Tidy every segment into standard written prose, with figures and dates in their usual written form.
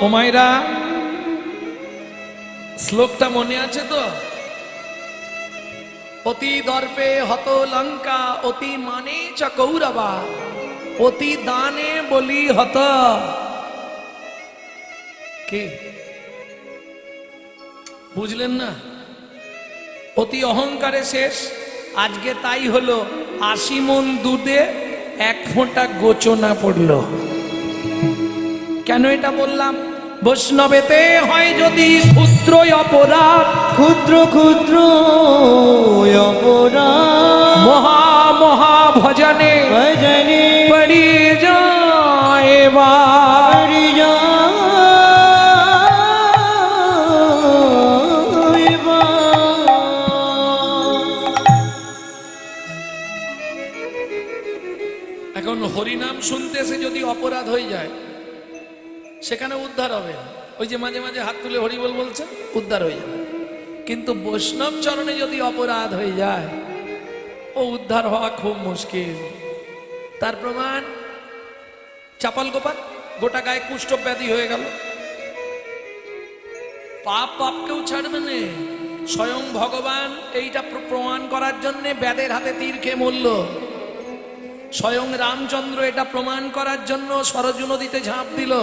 ও মায়েরা, শ্লোকটা মনে আছে তো? অতি দর্পে হত লঙ্কা, অতি মানে চ কৌরবা, অতি দানে বলি হত। কে বুঝলেন না? অতি অহংকারে শেষ। আজকে তাই হলো, ৮০ মণ দুধে ১ ফোঁটা গোচনা পড়লো। কেন এটা বললাম? বৈষ্ণবেতে হয় যদি ক্ষুদ্র অপরাধ, ক্ষুদ্র ক্ষুদ্র অপরাধ মহা মহা ভজনে ভজনে পড়ি যায় এবার। পড়ি যায় এবার। এখন হরিনাম শুনতে এসে যদি অপরাধ হয়ে যায়, সেখানে উদ্ধার হবে। ওই যে মাঝে মাঝে হাত তুলে হরি বল বলছে, উদ্ধার হয়ে যাবে। কিন্তু বৈষ্ণব চরণে যদি অপরাধ হয়ে যায়, ও উদ্ধার হওয়া খুব মুশকিল। তার প্রমাণ চাপাল গোপাল, গোটা গায়ে কুষ্ঠ ব্যাধি হয়ে গেল। পাপ পাপকেও ছাড়বে না। স্বয়ং ভগবান এইটা প্রমাণ করার জন্য ব্যাধের হাতে তীর খেয়ে মরল। স্বয়ং রামচন্দ্র এটা প্রমাণ করার জন্য সরজু নদীতে ঝাঁপ দিল।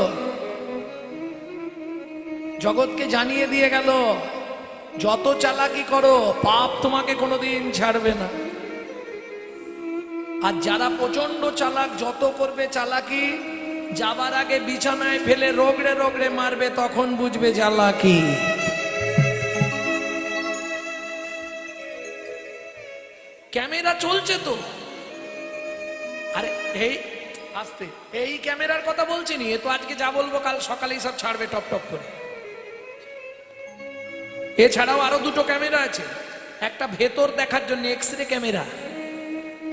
জগৎকে জানিয়ে দিয়ে গেল, যত চালাকি করো পাপ তোমাকে কোনোদিন ছাড়বে না। আর যারা প্রচন্ড চালাক, যত করবে চালাকি, যাবার আগে বিছানায় ফেলে রগড়ে রগড়ে মারবে, তখন বুঝবে চালাকি। ক্যামেরা চলছে তো। আরে এই আস্তে, এই ক্যামেরার কথা বলছি নি, এ তো আজকে যা বলবো কাল সকালেই সব ছাড়বে টপ টপ করে। এছাড়াও আরো দুটো ক্যামেরা আছে। একটা ভেতর দেখার জন্য এক্সরে ক্যামেরা,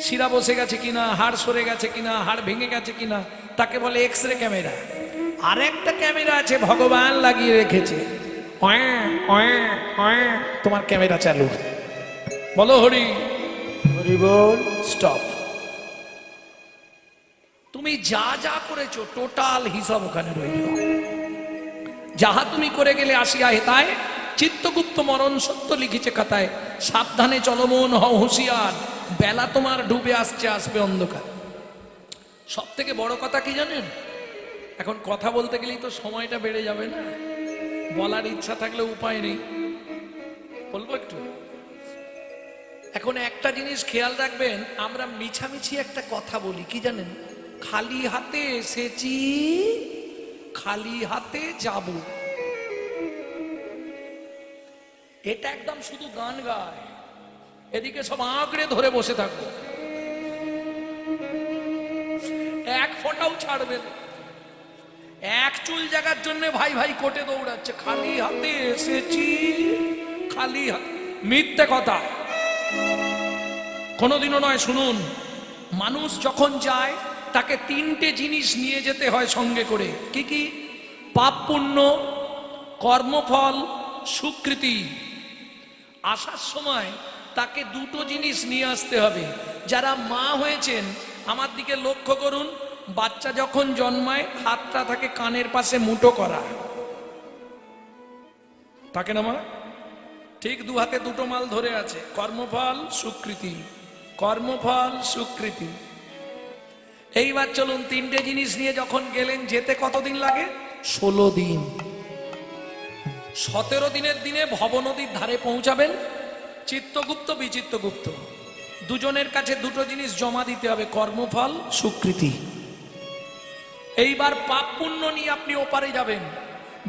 শিরা বসে গেছে কিনা, হাড় সরে গেছে কিনা, হাড় ভেঙে গেছে কিনা, তাকে বলে এক্সরে ক্যামেরা। আর একটা ক্যামেরা আছে ভগবান লাগিয়ে রেখেছে, তোমার ক্যামেরা চালু। বলো হরি হরি বল। স্টপ। তুমি যা যা করেছো টোটাল হিসাব ওখানে রইল। যাহা তুমি করে গেলে আসিয়া হেতায়, চিত্তগুপ্ত মরণ সত্য লিখিছে কথায়। সাবধানে চলমন হও হুঁশিয়ার, বেলা তোমার ডুবে আসছে, আসবে অন্ধকার। সব থেকে বড় কথা কি জানেন? এখন কথা বলতে গেলেই তো সময়টা বেড়ে যাবে না, বলার ইচ্ছা থাকলে উপায় নেই। বলবো একটু। এখন একটা জিনিস খেয়াল রাখবেন, আমরা মিছামিছি একটা কথা বলি, কি জানেন? খালি হাতে এসেছি, খালি হাতে যাব। এটা একদম শুধু গান গায়, এদিকে সব আঁকড়ে ধরে বসে থাকবো, এক ফোঁটাও ছাড়বে না। এক চুল জাগার জন্য ভাই ভাই কোটে দৌড়াচ্ছে, খালি হাতে এসেছি, খালি হাতে। মিথ্যে কথা, কোনোদিনও নয়। শুনুন, মানুষ যখন যায় তাকে 3টে জিনিস নিয়ে যেতে হয় সঙ্গে করে। কি কি? পাপ পুণ্য, কর্মফল, স্বীকৃতি। আসার সময় তাকে 2টো জিনিস নিয়ে আসতে হবে। যারা মা হয়েছেন আমার দিকে লক্ষ্য করুন, বাচ্চা যখন জন্মায় হাতটা থাকে কানের পাশে মুঠো করা, থাকে না মা? ঠিক 2 হাতে 2টো মাল ধরে আছে, কর্মফল স্বীকৃতি, কর্মফল স্বীকৃতি। এইবার চলুন, 3টে জিনিস নিয়ে যখন গেলেন, যেতে কতদিন লাগে? 16 দিন। 17 দিনের দিনে ভব নদীর ধারে পৌঁছাবেন। চিত্তগুপ্ত বিচিত্তগুপ্ত দুজনের কাছে 2টো জিনিস জমা দিতে হবে, কর্মফল স্বীকৃতি। এইবার পাপ পুণ্য নিয়ে আপনি ওপারে যাবেন।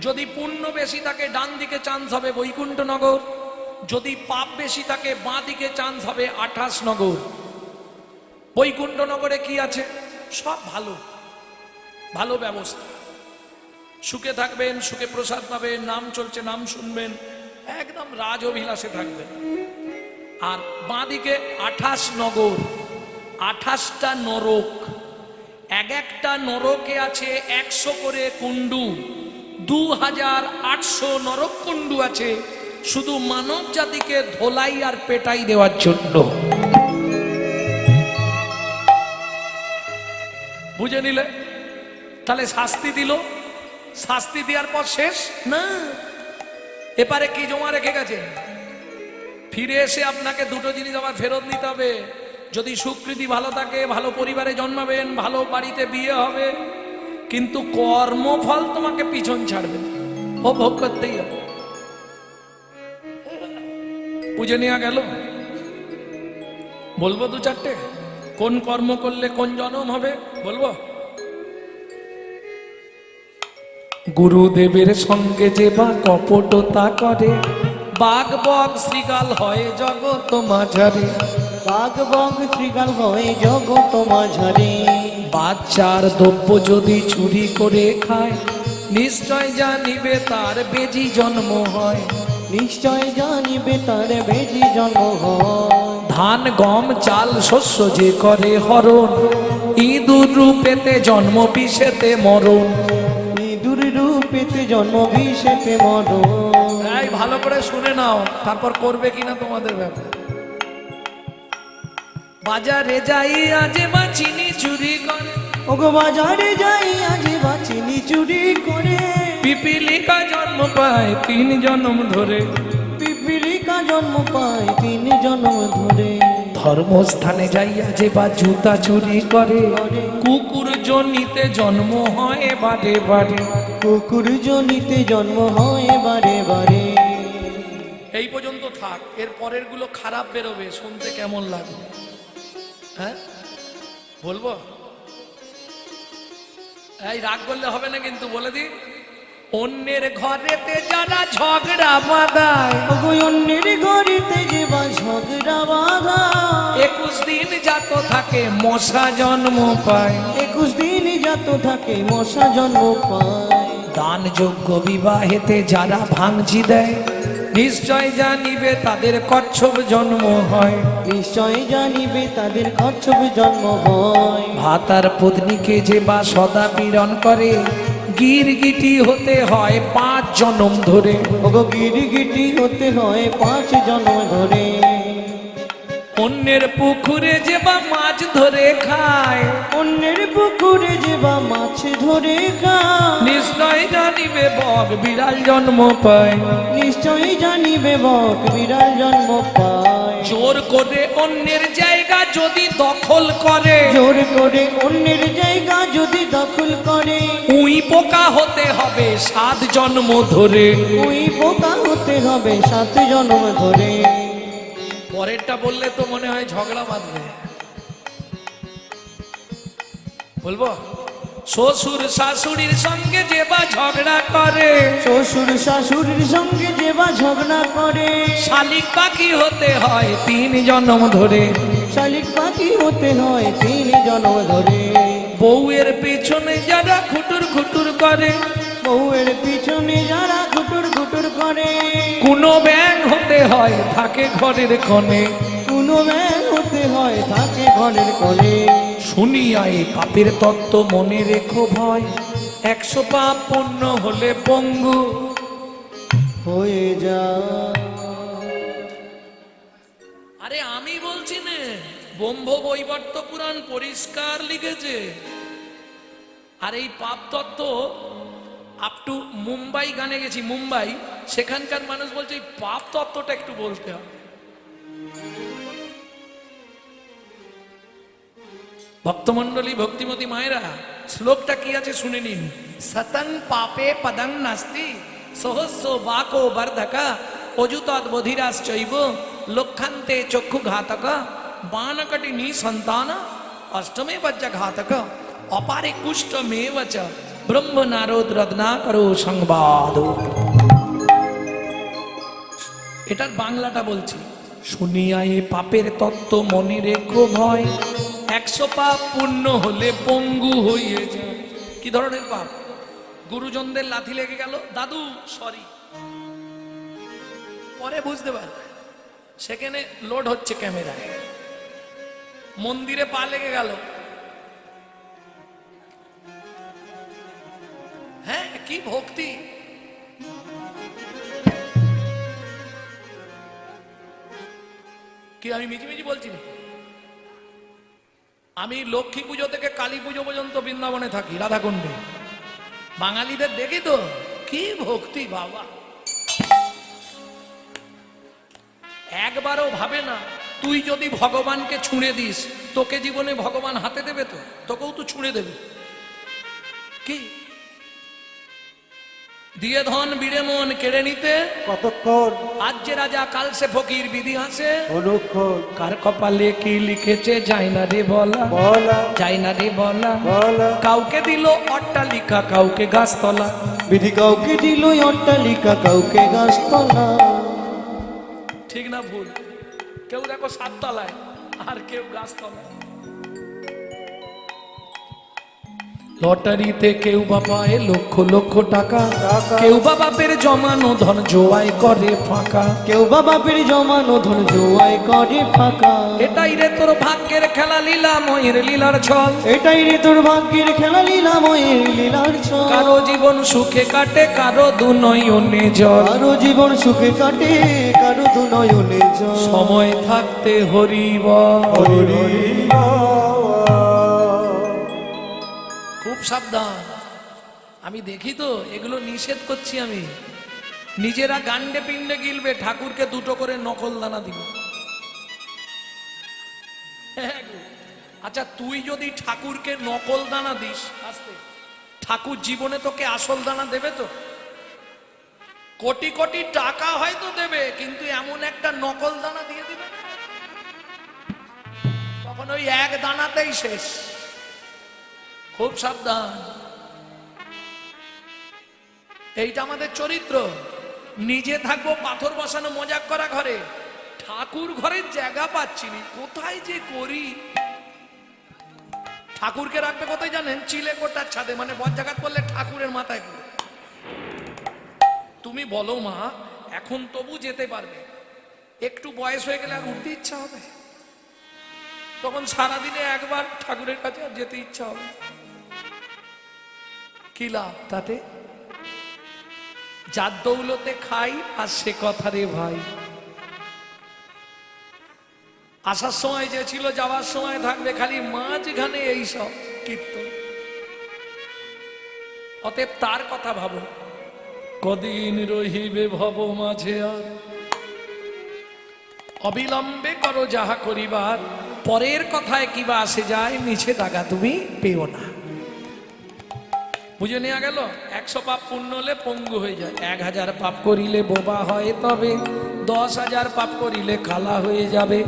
যদি পুণ্য বেশি থাকে ডান দিকে চান্স হবে বৈকুণ্ঠনগর, যদি পাপ বেশি থাকে বাঁ দিকে চান্স হবে 28 নগর। বৈকুণ্ঠনগরে কি আছে? সব ভালো ভালো ব্যবস্থা, সুখে থাকবেন, সুখে প্রসাদ পাবেন, নাম চলছে নাম শুনবেন, একদম রাজ অভিলাষে থাকবেন। আর বাঁদিকে 28 নগর, 28টা নরক। একটা নরকে আছে 100 করে কুণ্ডু, 2800 নরক কুণ্ডু আছে শুধু মানব জাতিকে ধোলাই আর পেটাই দেওয়ার জন্য। বুঝে নিলে? তাহলে শাস্তি দিল, শাস্তি দেওয়ার পর শেষ না, এপারে কি জমা রেখে গেছেন? ফিরে এসে আপনাকে দুটো জিনিস আবার ফেরত নিতে হবে। যদি সুকৃতি ভালো থাকে, ভালো পরিবারে জন্মাবেন, ভালো বাড়িতে বিয়ে হবে, কিন্তু কর্মফল তোমাকে পিছন ছাড়বে না, ও ভোগ করতেই হবে। পুজো নেওয়া গেল, বলবো দু চারটে কোন কর্ম করলে কোন জন্ম হবে বলবো। গুরুদেবের সঙ্গে যে বা কপটতা করে, বাঘ বক শ্রীগাল হয় জগৎ মাঝারে। বাঘ বক শ্রীগাল হয় জগৎ মাঝারে। বাচ্চার দ্রব্য যদি চুরি করে খায়, নিশ্চয় জানিবে তার বেজি জন্ম হয়। নিশ্চয় জানিবে তার বেজি জন্ম হয়। ধান গম চাল শস্য যে করে হরণ, ইঁদুর রূপেতে জন্ম বিষেতে মরণ। ইঁদুর রূপেতে জন্ম বিষেতে মরণ। এই ভালো করে শুনে নাও, তারপর করবে কিনা তোমাদের ব্যাপার। বাজারে যাই আজে বা চিনি চুরি করে, ওগো বাজারে যাই আজ বাচিনি চুরি করে। পিপিলিকা জন্ম পায় 3 জন্ম ধরে। পিপিলিকা জন্ম পায় 3 জন্ম ধরে। ধর্মস্থানে যাইয়া যে বা জুতা চুরি করে, কুকুর জনিতে জন্ম হয় বারে বারে। কুকুর জনিতে জন্ম হয় বারে বারে। এই পর্যন্ত থাক, এর পরের গুলো খারাপ বেরোবে, শুনতে কেমন লাগবে হ্যাঁ বলবো? এই রাগ করলে হবে না কিন্তু, বলে দি। অন্যের ঘরেতে যারা ঝগড়া বাঁধায়, ওগো অন্যের ঘরেতে যে বা ঝগড়া বাঁধা। 21 দিন যাত থাকে মশা জন্ম পায়। 21 দিন যাত থাকে মশা জন্ম পায়। দান যোগ্য বিবাহেতে যারা ভাঙচি দেয়, নিশ্চয় জানিবে তাদের কচ্ছপ জন্ম হয়। নিশ্চয় জানিবে তাদের কচ্ছপ জন্ম হয়। ভাতার পত্নীকে যে বা সদা পীড়ন করে, গিরগিটি হতে হয় 5 জন্ম ধরে। ওগো গিরগিটি হতে হয় 5 জন্ম ধরে। অন্যের পুকুরে যে বা মাছ ধরে খায়, অন্যের পুকুরে যে বা মাছ ধরে খায়। নিশ্চয় জানিবে বক বিড়াল জন্ম পায়। নিশ্চয় জানিবে বক বিড়াল জন্ম পায়। জোর করে অন্যের জায়গা যদি দখল করে, জোর করে অন্যের জায়গা যদি দখল করে। উই পোকা হতে হবে 7 জন্ম ধরে। ওই বোকা হতে হবে 7 জন্ম ধরে। পরেরটা বললে তো মনে হয় ঝগড়া বাঁধবে, বলবো। শ্বশুর শাশুড়ির সঙ্গে যে বা ঝগড়া করে, শ্বশুর শাশুড়ির সঙ্গে যে বা ঝগড়া করে। শালিক পাখি হতে হয় 3 জন্ম ধরে। শালিক পাখি হতে হয় 3 জন্ম ধরে। বউয়ের পেছনে যারা খুটুর খুটুর করে, বউয়ের পিছনে যারা ঘুটুর ঘুটুর করে। কোনো ব্যাং হতে হয় থাকে ঘরের কোণে। কোনো ব্যাং হতে হয় থাকে ঘরের কোণে। শুনিয়া এই পাপের তত্ত্ব মনে রেখো ভয়, 100 পাপ পূর্ণ হলে পঙ্গু হয়ে যা। আরে আমি বলছি না, ব্রহ্ম বৈবর্ত পুরাণ পরিষ্কার লিখেছে। আর এই পাপ তত্ত্ব আপ টু মুম্বাই গানে গেছি, মুম্বাই, সেখানকার মানুষ বলছে এই পাপ তত্ত্বটা একটু বলতে হবে। ভক্তমন্ডলী, ভক্তিমতী মায়েরা, শ্লোকটা কি আছে শুনে নিন। সতং পাপে পদং নাস্তি, সহস্র বাকো বর্ধকা, অযুতৎ বধিরাশ্চৈব, লক্ষান্তে চক্ষু ঘাতক, বানকটি নিসন্তান, অষ্টমে বজ্জ ঘাতক, অপারে কুষ্ঠমেব চ, ব্রহ্ম নারদ রত্নাকরো সংবাদ। এটার বাংলাটা বলছি। শুনিয়া এ পাপের তত্ত্ব মনে রেখো ভয়, 100 পাপ পূর্ণ হলে পঙ্গু হয়ে যায়। কি ধরনের পাপ? গুরুজনদের লাথি লেগে গেল, দাদু সরি, পরে বুঝতে পার, সেখানে লোড হচ্ছে ক্যামেরায়। মন্দিরে পা লেগে গেল, হ্যাঁ কি ভক্তি। কি আমি মিছিমিছি বলছি না? আমি লক্ষ্মী পুজো থেকে কালী পুজো পর্যন্ত বৃন্দাবনে থাকি, রাধাকুণ্ডে। বাঙালিদের দেখি তো কি ভক্তি বাবা, একবারও ভাবে না তুই যদি ভগবানকে ছুঁড়ে দিস তোকে জীবনে ভগবান হাতে দেবে, তো তোকেও তো ছুঁড়ে দেবে। কি দিয়ে ধন বিড়ে মন কেড়ে নিতে কতক্ষণ আজ যে রাজা কাল সে ফকির বিধি আছে, অনুক্ষণ কার কপালে কি লিখেছে যায় না রে বলা, বলা যায় না রে বলা। বলা কাউকে দিল অট্টালিকা কাউকে গাছতলা, বিধি কাউকে দিল অট্টালিকা কাউকে গাছতলা। ঠিক না ভুল? কেউ দেখো সাততলায় আর কেউ গাছতলায়। লটারিতে কেউ বা পায় লক্ষ লক্ষ টাকা, কেউ বা বাপের জমানো ধন জোয়াই করে ফাঁকা। কেউ বা বাপের জমানো ধন জোয়াই করে ফাঁকা। এটাই রে তোর ভাগ্যের খেলা, লীলা ময়ের লীলার ছল। এটাই রে তোর ভাগ্যের খেলা, লীলাময়ের লীলার ছল। কারো জীবন সুখে কাটে কারো দুনয়নে জল, কারো জীবন সুখে কাটে কারো দুনয়নে জল। সময় থাকতে হরি বল। খুব সাবধান, আমি দেখি তো এগুলো নিষেধ করছি আমি। নিজেরা গান্ডে পিণ্ডে গিলবে, ঠাকুরকে দুটো করে নকল দানা দিবে। আচ্ছা তুই যদি ঠাকুরকে নকল দানা দিস, আস্তে, ঠাকুর জীবনে তোকে আসল দানা দেবে তো? কোটি কোটি টাকা হয়তো দেবে, কিন্তু এমন একটা নকল দানা দিয়ে দিবে তখন ওই এক দানাতেই শেষ। খুব সাবধান, এইটা আমাদের চরিত্র। নিজে থাকবো পাথর বসানো মজাক করা ঘরে, ঠাকুর ঘরের জায়গা পাচ্ছি না, কোথায় যে করি। ঠাকুরকে রাখবে কোথায় জানেন? চিলে কোটার ছাদে, মানে বজ্জাঘাত করলে ঠাকুরের মাথায় করে। তুমি বলো মা এখন তবু যেতে পারবে, একটু বয়স হয়ে গেলে আর উঠতে ইচ্ছা হবে? তখন সারাদিনে একবার ঠাকুরের কাছে আর যেতে ইচ্ছা হবে, কি লাভ তাতে? যার দৌলতে খাই আর সে কথা রে ভাই। আসার সময় যে ছিল যাওয়ার সময় থাকবে, খালি মাঝখানে এইসব কীর্তন। অতএব তার কথা ভাবো, কদিন রহিবে ভব মাঝে আর, অবিলম্বে করো যাহা করিবার। পরের কথায় কিবা আসে যায়, মিছে দাগা তুমি পেও না। বুঝে নেওয়া গেল? 100 পাপ পূর্ণ হলে পঙ্গু হয়ে যায়, 1000 পাপ করিলে বোবা হয় তবে, 10,000 পাপ করিলে কালা হয়ে যাবে,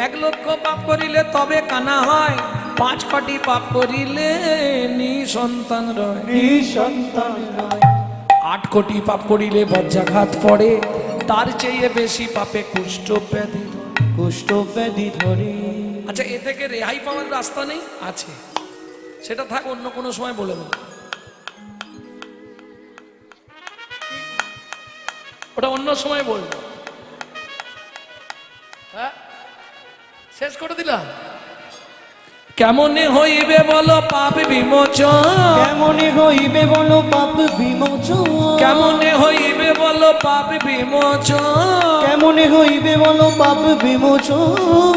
1 লক্ষ পাপ করিলে তবে কানা হয়, 5 কোটি পাপ করিলে নিঃসন্তান রয়। নিঃসন্তান রয়। 8 কোটি পাপ করিলে বজ্রাঘাত পড়ে, তার চেয়ে বেশি পাপে কুষ্ঠ ব্যাধি ধরে। কুষ্ঠ ব্যাধি ধরে। আচ্ছা এ থেকে রেহাই পাওয়ার রাস্তা নেই? আছে, সেটা থাক অন্য কোনো সময় বলে দেবো, ওটা অন্য সময় বলবো। হ্যাঁ শেষ করে দিলাম। কেমনে হইবে বলো পাপ বিমোচন, কেমনে হইবে বলো পাপ বিমোচন। কেমনে হইবে বলো পাপ বিমোচন, কেমনে হইবে বলো পাপ বিমোচন।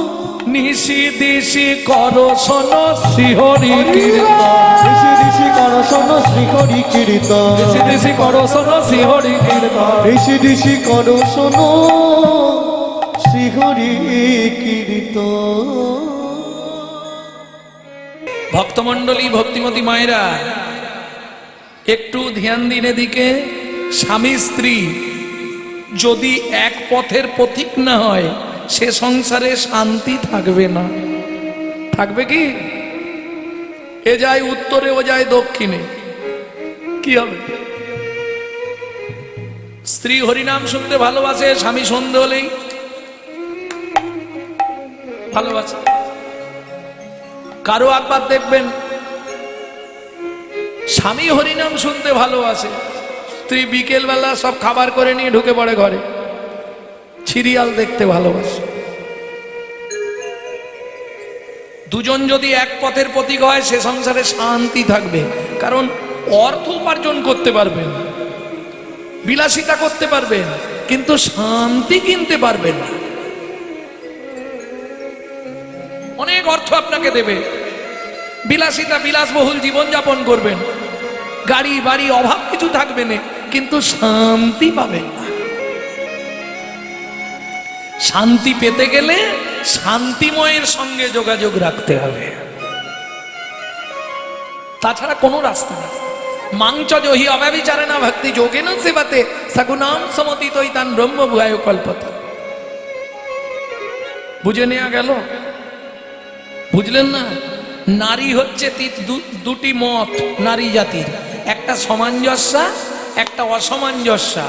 নিশি দিশি করো শোনো শ্রীহরি কীর্তন, ঋষি ঋষি কর শোনো শ্রীহরি কীর্তন। নিশি দিশি করো শোনো শ্রীহরি কীর্তন। ঋষি ঋষি কর শোনো শ্রীহরি কীর্তন। ভক্তমণ্ডলী, ভক্তিমতী মায়েরা, একটু ধ্যান দিন এদিকে। স্বামী স্ত্রী যদি এক পথের পথিক না হয়, সে সংসারে শান্তি থাকবে না। থাকবে কি? এ যায় উত্তরে, ও যায় দক্ষিণে, কি হবে? স্ত্রী হরিনাম শুনতে ভালোবাসে, স্বামী সন্ধে হলেই ভালোবাসে। কারো একবার দেখবেন স্বামী হরিনাম শুনতে ভালোবাসে, স্ত্রী বিকেল বেলা সব খাবার করে নিয়ে ঢুকে পড়ে ঘরে, সিরিয়াল দেখতে ভালোবাসে। দুজন যদি এক পথের প্রতীক হয়, সে সংসারে শান্তি থাকবে। কারণ অর্থ উপার্জন করতে পারবেন, বিলাসিতা করতে পারবেন, কিন্তু শান্তি কিনতে পারবেন না। অনেক অর্থ আপনাকে দেবে, বিলাসিতা বিলাসবহুল জীবনযাপন করবেন, গাড়ি বাড়ি অভাব কিছু থাকবে না, কিন্তু শান্তি পাবেন না। শান্তি পেতে গেলে শান্তিময়ের সঙ্গে যোগাযোগ রাখতে হবে, তাছাড়া কোনো রাস্তা নেই। মাংচ জহি অব্যভিচারে না ভক্তি যোগে না সেবাতে সগুনাম সমতিতৈতান ব্রহ্ম ভুয়ায় কল্পতা। বুঝে নেওয়া গেল? বুঝলেন না? নারী হচ্ছে দুটি মত নারী জাতির, একটা সামঞ্জস্যা, একটা অসামঞ্জস্যা।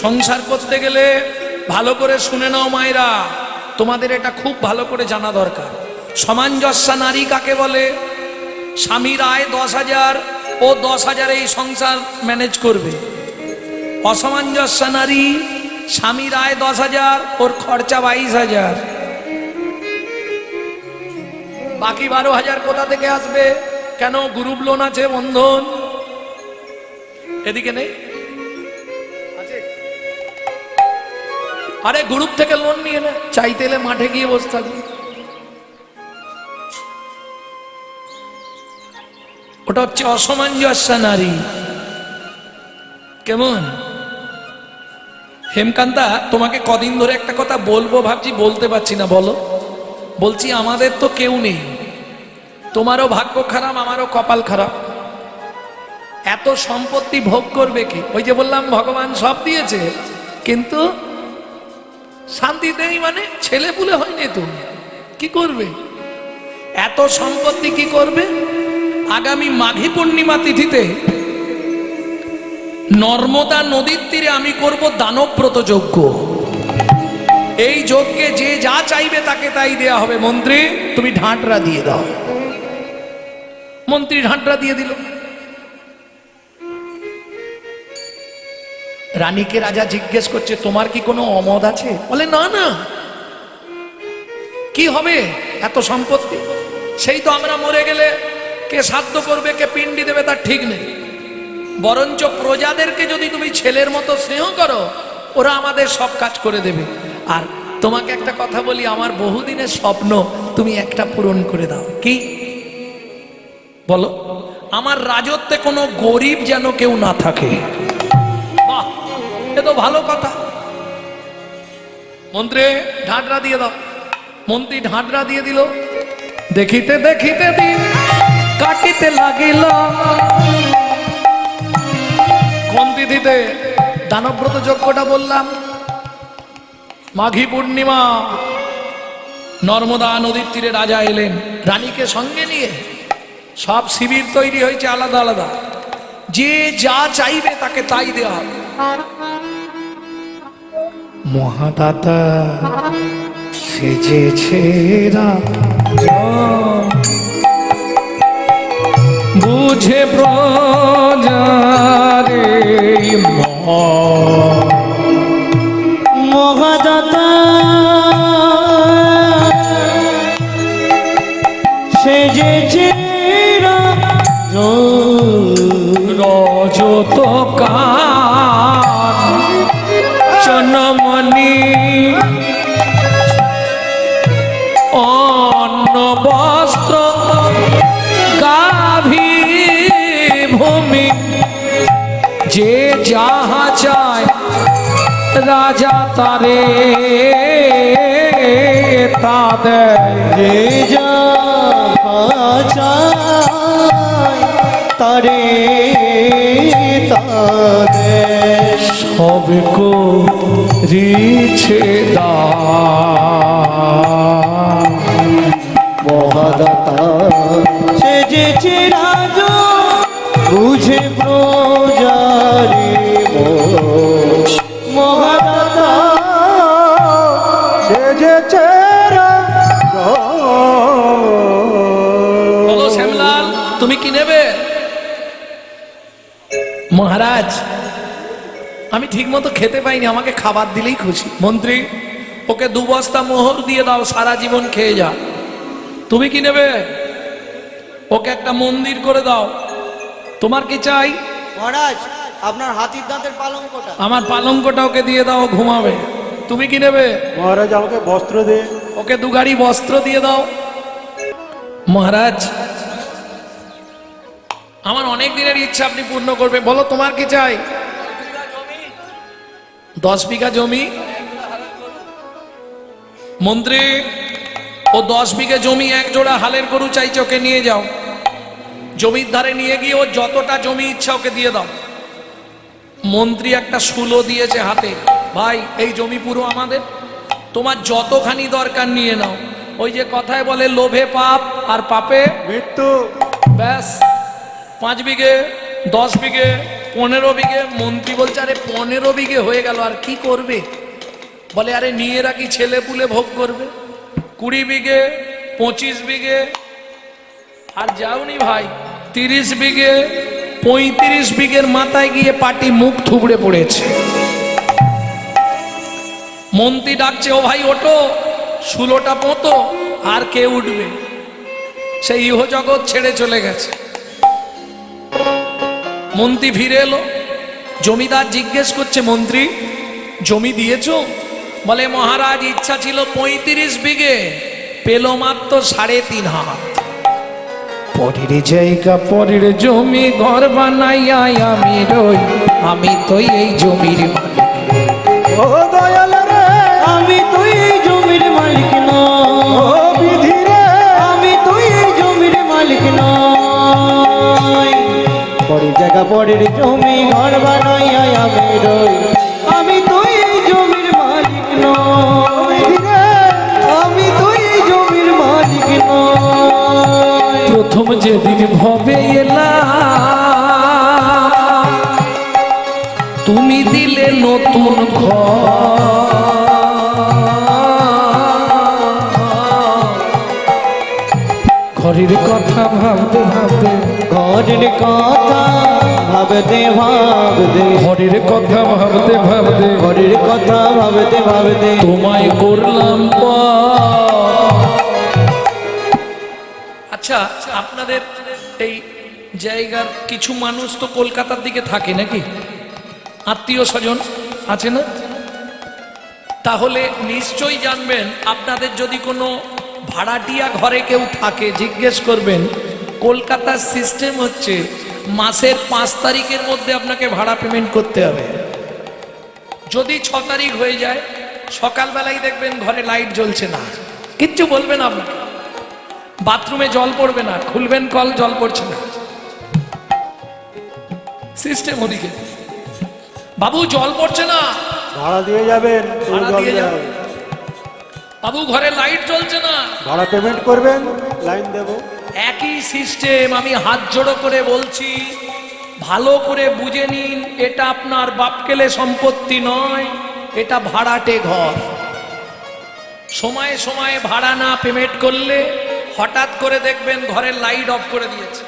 সংসার করতে গেলে ভালো করে শুনে নাও মায়েরা, তোমাদের এটা খুব ভালো করে জানা দরকার। সামঞ্জস্যা নারী কাকে বলে? স্বামীর আয় 10,000, ও 10,000 এই সংসার ম্যানেজ করবে। অসামঞ্জস্যা নারী, স্বামীর আয় 10,000, ওর খরচা 22,000, বাকি 12,000 কোথা থেকে আসবে? কেন? গ্রুপ লোন আছে, বন্ধন। এদিকে নেই? আরে গ্রুপ থেকে লোন নিয়ে না, চাইতে এলে মাঠে গিয়ে বসে থাকবে। ওটা হচ্ছে অসামঞ্জস্য নারী। কেমন? হেমকান্তা, তোমাকে কদিন ধরে একটা কথা বলবো ভাবছি, বলতে পারছি না। বলো। বলছি, আমাদের তো কেউ নেই, তোমারও ভাগ্য খারাপ, আমারও কপাল খারাপ। এত সম্পত্তি ভোগ করবে কি? ওই যে বললাম ভগবান সব দিয়েছে, কিন্তু শান্তি নেই। মানে ছেলে পুলে হয়নি, তুমি কি করবে? এত সম্পত্তি কি করবে? আগামী মাঘী পূর্ণিমা তিথিতে নর্মদা নদীর তীরে আমি করব দানব্রত যজ্ঞ। এই যজ্ঞে যে যা চাইবে তাকে তাই দেয়া হবে। মন্ত্রী, তুমি ঢাঁটরা দিয়ে দাও। মন্ত্রী ঢাঁটরা দিয়ে দিল। রানীকে রাজা জিজ্ঞেস করছে, তোমার কি কোনো অমত আছে? বলে, না না, কি হবে এত সম্পত্তি? সেই তো আমরা মরে গেলে কে শ্রাদ্ধ করবে, কে পিণ্ডি দেবে তার ঠিক নেই। বরঞ্চ প্রজাদেরকে যদি তুমি ছেলের মতো স্নেহ করো, ওরা আমাদের সব কাজ করে দেবে। আর তোমাকে একটা কথা বলি, আমার বহুদিনের স্বপ্ন তুমি একটা পূরণ করে দাও। কি বলো? আমার রাজত্বে কোনো গরিব যেন কেউ না থাকে। বাহ, এ তো ভালো কথা। মন্ত্রী ঢাঁটরা দিয়ে দাও। মন্ত্রী ঢাঁটরা দিয়ে দিল। দেখিতে দেখিতে দিন কাটিতে লাগিল। কোন তিথিতে দানব্রত যজ্ঞটা বললাম? মাঘী পূর্ণিমা। নর্মদা নদীর তীরে রাজা এলেন রানীকে সঙ্গে নিয়ে। সব শিবির তৈরি হয়েছে আলাদা আলাদা, যে যা চাইবে তাকে তাই দেওয়া হবে। মহাদাতা সেজেছে বুঝে প্রজারে মহাদাতা সেজেছে রজত চনমণি অন্ন বস্ত্র গাভী ভূমি, যে যাহা চায় রাজা তারে তা দেয়। যে যাহা চায় তারে তা দেয়। সব করিছে দান। মহাদাতা সেজেছে রাজা বুঝে প্রজারে মহাদাতা সেজেছে রাজা। বলো শ্যামলাল, তুমি কি নেবে? মহারাজ, আমি ঠিক মতো খেতে পাইনি, আমাকে খাবার দিলেই খুশি। মন্ত্রী, ওকে 2 বস্তা মোহর দিয়ে দাও, সারা জীবন খেয়ে যা। তুমি কি নেবে? ওকে একটা মন্দির করে দাও। তোমার কি চাই? মহারাজ, আপনার হাতির দাঁতের পালঙ্কটা। আমার পালঙ্কটা ওকে দিয়ে দাও, ঘুমাবে। তুমি কি নেবে? মহারাজ, আমাকে বস্ত্র দে। ওকে 2 গাড়ি বস্ত্র দিয়ে দাও। মহারাজ, আমার অনেক দিনের ইচ্ছা আপনি পূর্ণ করবে। বলো তোমার কি চাই? 10 বিঘা জমি। মন্ত্রী, ও 10 বিঘা জমি এক জোড়া হালের গরু চাইছে, ওকে নিয়ে যাও। জমির ধারে নিয়ে গিয়ে ও যতটা জমি ইচ্ছা ওকে দিয়ে দাও। মন্ত্রী একটা শুলো দিয়েছে হাতে, ভাই এই জমি পুরো আমাদের, তোমার যতখানি দরকার নিয়ে নাও। ওই যে কথায় বলে লোভে পাপ আর পাপে মৃত্যু। ব্যাস 5 বিঘে, 10 বিঘে, 15 বিঘে। মন্ত্রী বলছে আরে 15 বিঘে হয়ে গেল, আর কি করবে? বলে আরে নিয়ে রাখি, ছেলে পুলে ভোগ করবে। 20 বিঘে, 25 বিঘে, আর যাওনি ভাই 30 বিঘে, 35 বিঘের মাথায় গিয়ে পাটি মুখ থুবড়ে পড়েছে। মন্ত্রী ডাকছে, ও ভাই ওঠো, শুলোটা পোঁতো। আর কে উঠবে? সেই ইহ জগৎ ছেড়ে চলে গেছে। মন্ত্রী ফিরে এলো। জমিদার জিজ্ঞেস করছে, মন্ত্রী জমি দিয়েছো? বলে মহারাজ ইচ্ছা ছিল 35 বিঘে, পেল মাত্র 3.5 হাত। পরের জায়গা পরের জমি ঘর বানাইয়া আমি রই, আমি তো এই জমির মালিক। ও দয়াল রে, আমি তো এই জমির মালিক নই। ও বিধি রে, আমি তো এই জমির মালিক নই। পরের জায়গা পরের জমি ঘর বানাইয়া আমি রই, আমি তো এই জমির মালিক নই। বিধি রে, আমি তো এই জমির মালিক নই। প্রথম যেদিন ভবে এলাম, তুমি দিলে নতুন ঘরের কথা ভাবতে ভাবতে, ঘরের কথা ভাবতে ভাবতে, ঘরের কথা ভাবতে ভাবতে, ঘরের কথা ভাবতে ভাবতে তোমায় করলাম আচ্ছা, আপনাদের এই জায়গার কিছু মানুষ তো কলকাতার দিকে থাকে নাকি? আত্মীয় স্বজন আছে না? তাহলে নিশ্চয়ই জানবেন, আপনাদের যদি কোনো ভাড়াটিয়া ঘরে কেউ থাকে জিজ্ঞেস করবেন। কলকাতার সিস্টেম হচ্ছে মাসের 5 তারিখের মধ্যে আপনাকে ভাড়া পেমেন্ট করতে হবে। যদি 6 তারিখ হয়ে যায়, সকালবেলায় দেখবেন ঘরে লাইট জ্বলছে না, কিচ্ছু বলবেন আপনাকে। বাথরুমে জল পড়বে না, খুলবেন কল, জল পড়ছে না। সিস্টেম ওদিকে, বাবু জল পড়ছে না, ভাড়া দিয়ে যাবেন, ভাড়া দিয়ে যাবেন। বাবু ঘরে লাইট জ্বলছে না, ভাড়া পেমেন্ট করবেন, লাইন দেব। একই সিস্টেম। আমি হাত জোড়ো করে বলছি, ভালো করে বুঝে নিন, এটা আপনার বাপকেলে সম্পত্তি নয়, এটা ভাড়াটে ঘর। সময়ে সময়ে ভাড়া না পেমেন্ট করলে হঠাৎ করে দেখবেন ঘরের লাইট অফ করে দিয়েছে।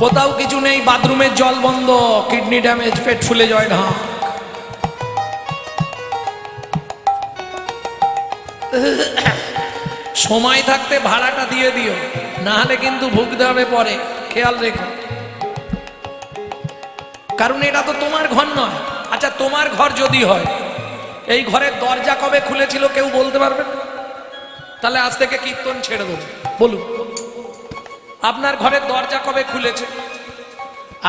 কোথাও কিছু নেই, বাথরুমের জল বন্ধ, কিডনি ড্যামেজ, পেট ফুলে যায় না। সময় থাকতে ভাড়াটা দিয়ে দিও, না হলে কিন্তু ভুগতে হবে পরে, খেয়াল রেখো। কারণ এটা তো তোমার ঘর নয়। আচ্ছা তোমার ঘর যদি হয়, এই ঘরের দরজা কবে খুলেছিল কেউ বলতে পারবে? তাহলে আজ থেকে কীর্তন ছেড়ে দেবো, বলুন আপনার ঘরের দরজা কবে খুলেছে?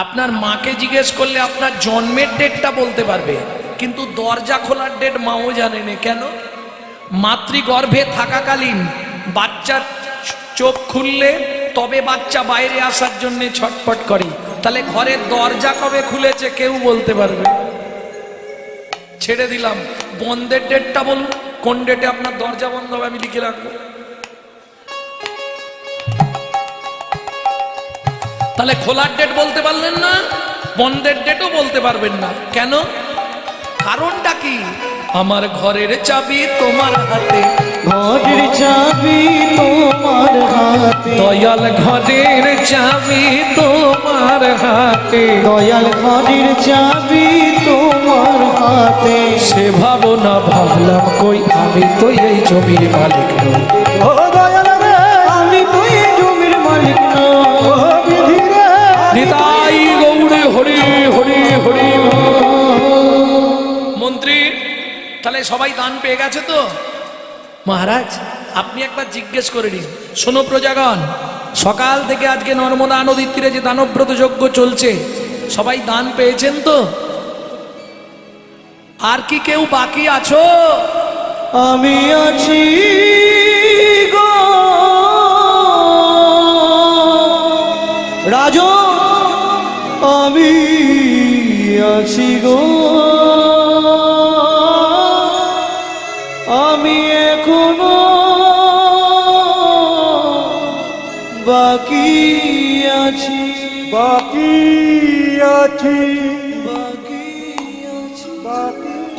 আপনার মাকে জিজ্ঞেস করলে আপনার জন্মের ডেটটা বলতে পারবে, কিন্তু দরজা খোলার ডেট মাও জানেনি। কেন? মাতৃগর্ভে থাকাকালীন বাচ্চার চোখ খুললে তবে বাচ্চা বাইরে আসার জন্য ছটফট করে। তাহলে ঘরের দরজা কবে খুলেছে কেউ বলতে পারবে? ছেড়ে দিলাম, বন্ধের ডেটটা বলুন, কোন ডেটে আপনার দরজা বন্ধ হবে, আমি লিখে রাখবো। তাহলে খোলার ডেট বলতে পারলেন না, বন্ধের ডেটও বলতে পারবেন না। কেন? কারণটা কি? আমার ঘরের চাবি তোমার হাতে, ঘরের চাবি তোমার হাতে, দয়াল ঘরের চাবি তোমার হাতে, দয়াল ঘরের চাবি তোমার হাতে। সে ভাবনা ভাবলাম কই, আমি তো এই জমির মালিক নই। ও দয়াল রে, আমি তো এই জমির মালিক নই। ও বিধি রে, নিতাই গৌড়ে হরি হরি হরি। মন্ত্রী, তাহলে সবাই দান পেয়ে গেছে তো? মহারাজ আপনি একবার জিজ্ঞেস করে নিন। শোনো প্রজাগণ, সকাল থেকে আজকে নর্মদা নদীর তীরে যে দানব্রত যজ্ঞ চলছে, সবাই দান পেয়েছেন তো? আর কি কেউ বাকি আছো? আমি আছি গো রাজন, আমি আছি গো, আমি এখনো বাকি আছি, বাকি আছি, বাকি আছি।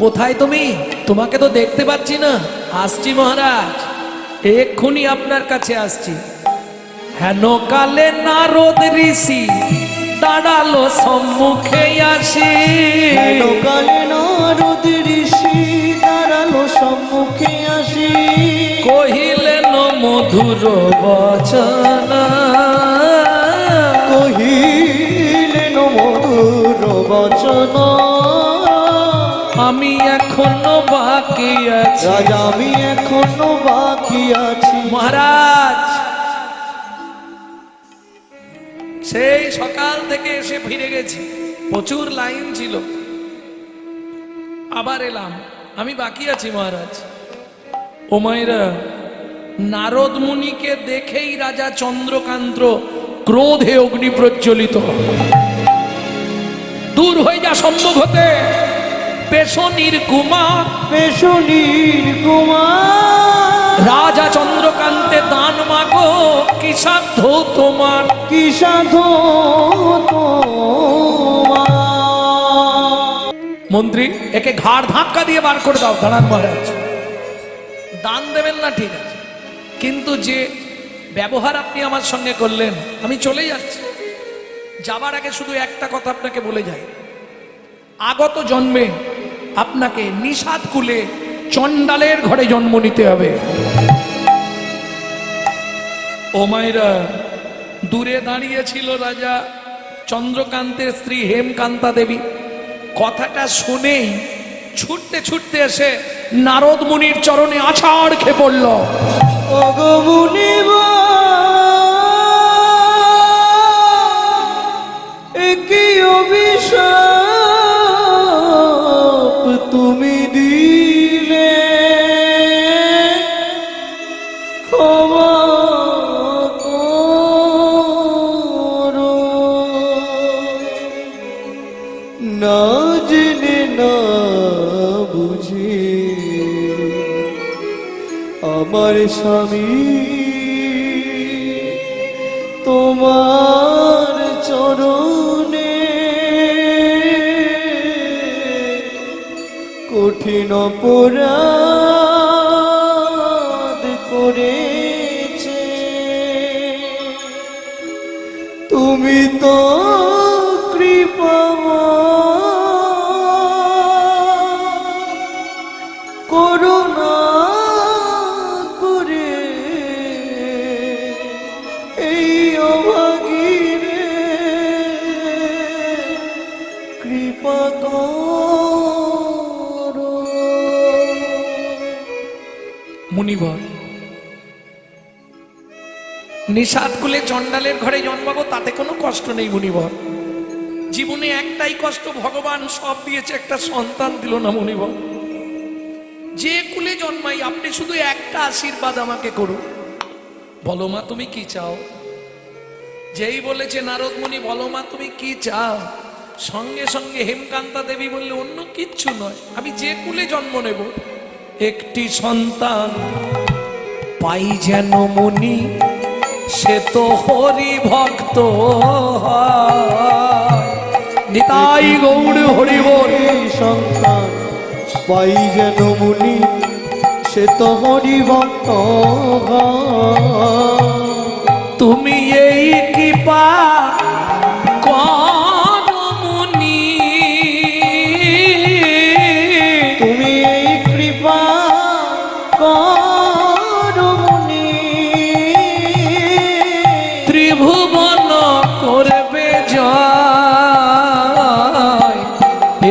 কোথায় তুমি? তোমাকে তো দেখতে পাচ্ছি না। আসছি মহারাজ, এক্ষুনি আপনার কাছে আসছি। হেন কালে নারদ ঋষি দাঁড়ালো সম্মুখে আসি, কালে নারদ ঋষি দাঁড়ালো সম্মুখে আসি, কহিলেন মধুর বচন, কহিলেন মধুর বচন, আমি এখনো বাকি আছি। রাজা আমি এখনো বাকি আছি। মহারাজ, সেই সকাল থেকে এসে ফিরে গেছি, প্রচুর লাইন ছিল, আবার এলাম, আমি বাকি আছি মহারাজ। ও মায়েরা, নারদ মুনিকে দেখেই রাজা চন্দ্রকান্ত ক্রোধে অগ্নি প্রজ্বলিত। দূর হয়ে যা সম্মুখ হতে, পেশনির কুমার, পেশনির কুমার, রাজা চন্দ্রকান্তে দান মাগো, কি সাধ্য তোমার? কি সাধু তোমার। মন্ত্রী, একে ঘাড় ধাক্কা দিয়ে বার করে দাও। দাঁড়ান মহারাজ, দান দেবেন না ঠিক আছে, কিন্তু যে ব্যবহার আপনি আমার সঙ্গে করলেন, আমি চলে যাচ্ছি। যাবার আগে শুধু একটা কথা আপনাকে বলে যাই, আগত জন্মে আপনাকে নিষাদ কুলে চণ্ডালের ঘরে জন্ম নিতে হবে। ও মায়েরা, দূরে দাঁড়িয়ে ছিল রাজা চন্দ্রকান্তের স্ত্রী হেমকান্তা দেবী। কথাটা শুনেই ছুটতে ছুটতে এসে নারদ মুনির চরণে আছাড় খেয়ে পড়ল। ওগো মুনিবা, কি অভিশাপ তুমি দিলে, ক্ষমা করো, না জেনে না বুঝে আমার স্বামী তোমার চরণে কঠিন অপরাধ করেছে, তুমি তো কৃপাময়, করুণা করে এই অভাগীরে কৃপা করো। মুনিবর, নিষাদ কুলে চণ্ডালের ঘরে জন্মাবো তাতে কোনো কষ্ট নেই মুনিবর। জীবনে একটাই কষ্ট, ভগবান সব দিয়েছে, একটা সন্তান দিল না মুনিবর। যে কুলে জন্মাই আপনি শুধু একটা আশীর্বাদ আমাকে করুন। বলো মা তুমি কি চাও? যেই বলেছে নারদ মুনি বলো মা তুমি কি চাও, সঙ্গে সঙ্গে হেমকান্তা দেবী বললে অন্য কিচ্ছু নয়, আমি যে কুলে জন্ম নেব একটি সন্তান পাই যেন মুনি, সে তো হরি ভক্ত হয়। নিতাই গৌড় হরি বল। সন্তান পাই যেন মুনি, সে তো হরি ভক্ত হয়। তুমি এই কৃপা করো মুনি, তুমি এই কৃপা করো মুনি, ত্রিভুবন করবে জয়।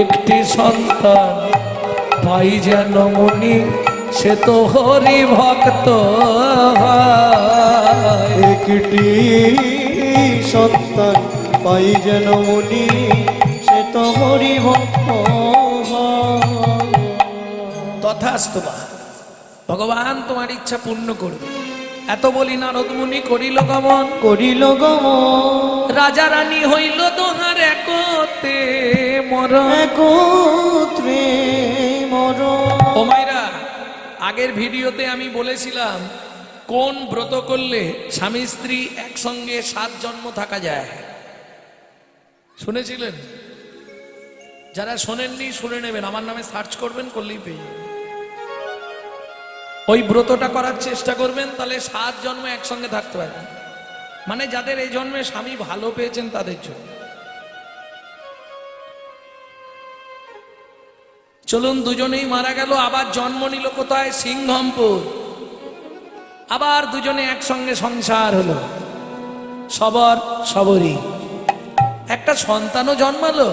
একটি সন্তান পাই যেন মুনি, সে তো হরি ভক্ত হয়। একটি সন্তান পাই যেন মুনি সে তো হরি ভক্ত তথাস্তু বা। ভগবান তোমার ইচ্ছা পূর্ণ করবে। এত বলি নারদ মুনি করিল গমন, করিল গমন রাজা রানী হইল দোহার একতে মরণ। একত্রে মরণ। ও মাইরা, আগের ভিডিওতে আমি বলেছিলাম কোন ব্রত করলে স্বামী স্ত্রী একসঙ্গে 7 জন্ম থাকা যায়। শুনেছিলেন? যারা শোনেননি শুনে নেবেন, আমার নামে সার্চ করবেন, করলেই পেয়ে যাবেন। ওই ব্রতটা করার চেষ্টা করবেন, তাহলে 7 জন্ম একসঙ্গে থাকতে পারবেন। মানে যাদের এই জন্মে স্বামী ভালো পেয়েছেন তাদের জন্য। চলুন, দুজনেই মারা গেল, আবার জন্ম নিল কোথায়? সিংহমপুর। আবার দুজনে একসঙ্গে সংসার হলো, সবর সবরী। একটা সন্তানও জন্মালো,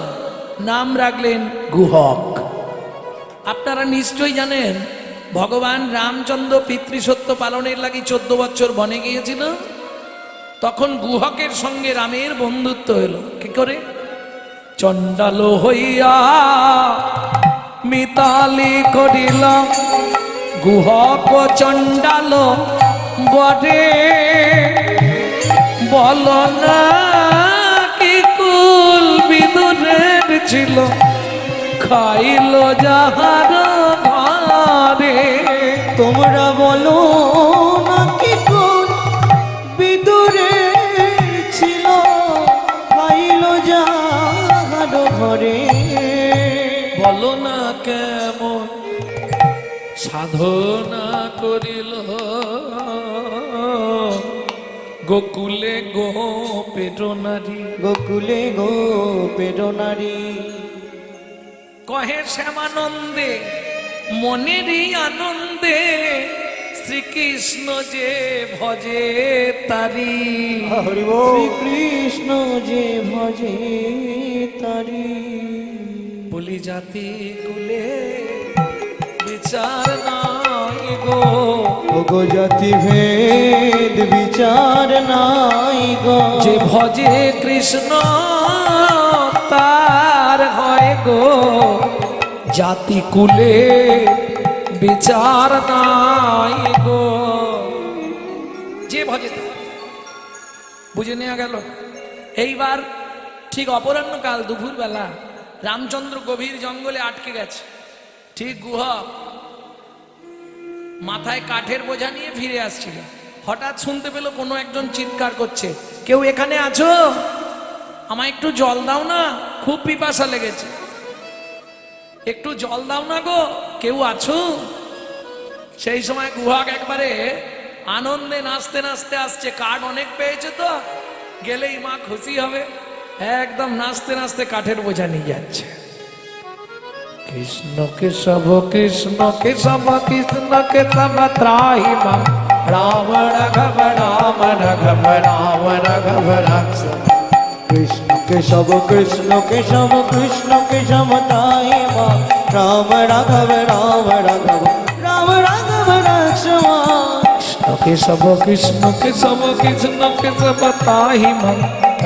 নাম রাখলেন গুহক। আপনারা নিশ্চয়ই জানেন ভগবান রামচন্দ্র পিতৃসত্য পালনের লাগি 14 বছর বনে গিয়েছিল। তখন গুহকের সঙ্গে রামের বন্ধুত্ব হলো। কি করে? চণ্ডাল হইয়া মিতালি করিল গুহক চণ্ডাল বরে, বল না কি কুল বিদুরের ছিল খাইল যাহার ঘরে। তোমরা বলো নাকি কোন বিদুরে ছিল খাইল যাহার ঘরে। বলো না কেমন সাধনা করিল গোকুলে গোপের নারী। গোকুলে গোপের নারী। কহে শ্যামানন্দে মনেরই আনন্দে শ্রীকৃষ্ণ যে ভজে তারি। হরি বল। শ্রীকৃষ্ণ যে ভজে তারি। বলি জাতি কুলে বিচার নাই গো, ওগো জাতি ভেদ বিচার নাই গো। যে ভজে কৃষ্ণ তার হয় গো জাতি কুলে বিচার নাই গো। যে ভজে তার। বুঝে নেওয়া গেল? এইবার ঠিক অপরাহ্নকাল, দুপুর বেলা, রামচন্দ্র গভীর জঙ্গলে আটকে গেছে। ঠিক গুহক মাথায় কাঠের বোঝা নিয়ে ফিরে আসছিল। হঠাৎ শুনতে পেল কোনো একজন চিৎকার করছে, কেউ এখানে আছো? আমায় একটু জল দাও না, খুব পিপাসা লেগেছে। একটু জল দাও না গো, কেউ আছো? সেই সময় গুহক একবারে আনন্দে নাচতে নাচতে আসছে। কাঠ অনেক পেয়েছে তো, গেলেই মা খুশি হবে। একদম নাচতে নাচতে কাঠের বোঝা নিয়ে যাচ্ছে। কৃষ্ণ কেশব কৃষ্ণ কেশব কৃষ্ণ কেশব ত্রাহি মাম, রাম রাঘব রাম রাঘব রাম রাঘব রাঘব। কৃষ্ণ কেশব কৃষ্ণ কেশব কৃষ্ণ কেশব তাই মা, রাম রাঘব রাম রাঘব রাম রাঘব রাঘব। কৃষ্ণ কেশব কৃষ্ণ কেশব কৃষ্ণ কেশব ত্রাহি মাম,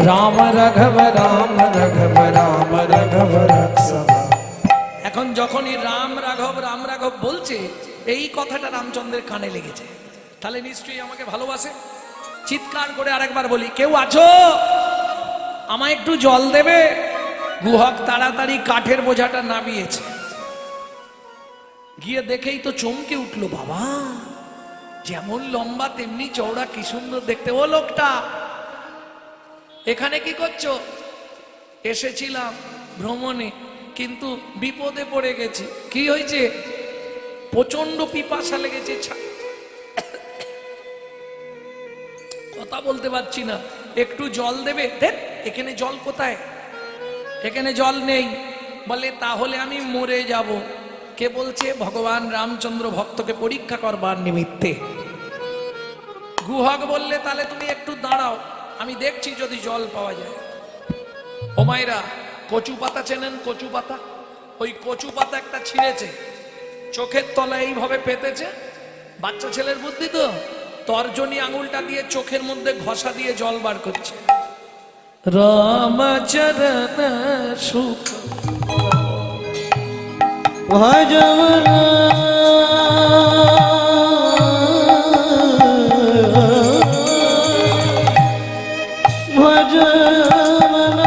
রাম রাঘব রাম রাঘব রাম রাঘব রাঘব। এখন যখনই রাম রাঘব বলছে, এই কথাটা রামচন্দ্রের কানে লেগেছে। তাহলে নিশ্চয়ই আমাকে ভালোবাসে। চিৎকার করে আরেকবার বলি, কেউ আছো? আমায় একটু জল দেবে? গুহক তাড়াতাড়ি কাঠের বোঝাটা নামিয়েছে। গিয়ে দেখেই তো চমকে উঠলো, বাবা যেমন লম্বা তেমনি চওড়া, কি সুন্দর দেখতে। ও লোকটা, এখানে কি করছো? এসেছিলাম ভ্রমণে, কিন্তু বিপদে পড়ে গেছি। কি হয়েছে? প্রচন্ড পিপাসা লেগেছে, কথা বলতে পারছি না, একটু জল দেবে? দেখ এখানে জল কোথায়? এখানে জল নেই। বলে তাহলে আমি মরে যাব। কে বলছে? ভগবান রামচন্দ্র ভক্তকে পরীক্ষা করবার নিমিত্তে। গুহক বললে তাহলে তুমি একটু দাঁড়াও, আমি দেখছি যদি জল পাওয়া যায়। ও মায়েরা, কচু পাতা চেনেন? কচু পাতা, ওই কচু পাতা একটা ছিঁড়েছে, চোখের তলায় এইভাবে পেতেছে, বাচ্চা ছেলের বুদ্ধি তো, তর্জনী আঙুলটা দিয়ে চোখের মধ্যে ঘষা দিয়ে জল বার করছে। রামচরণ সুখ ভজমন ভজমন ভজমন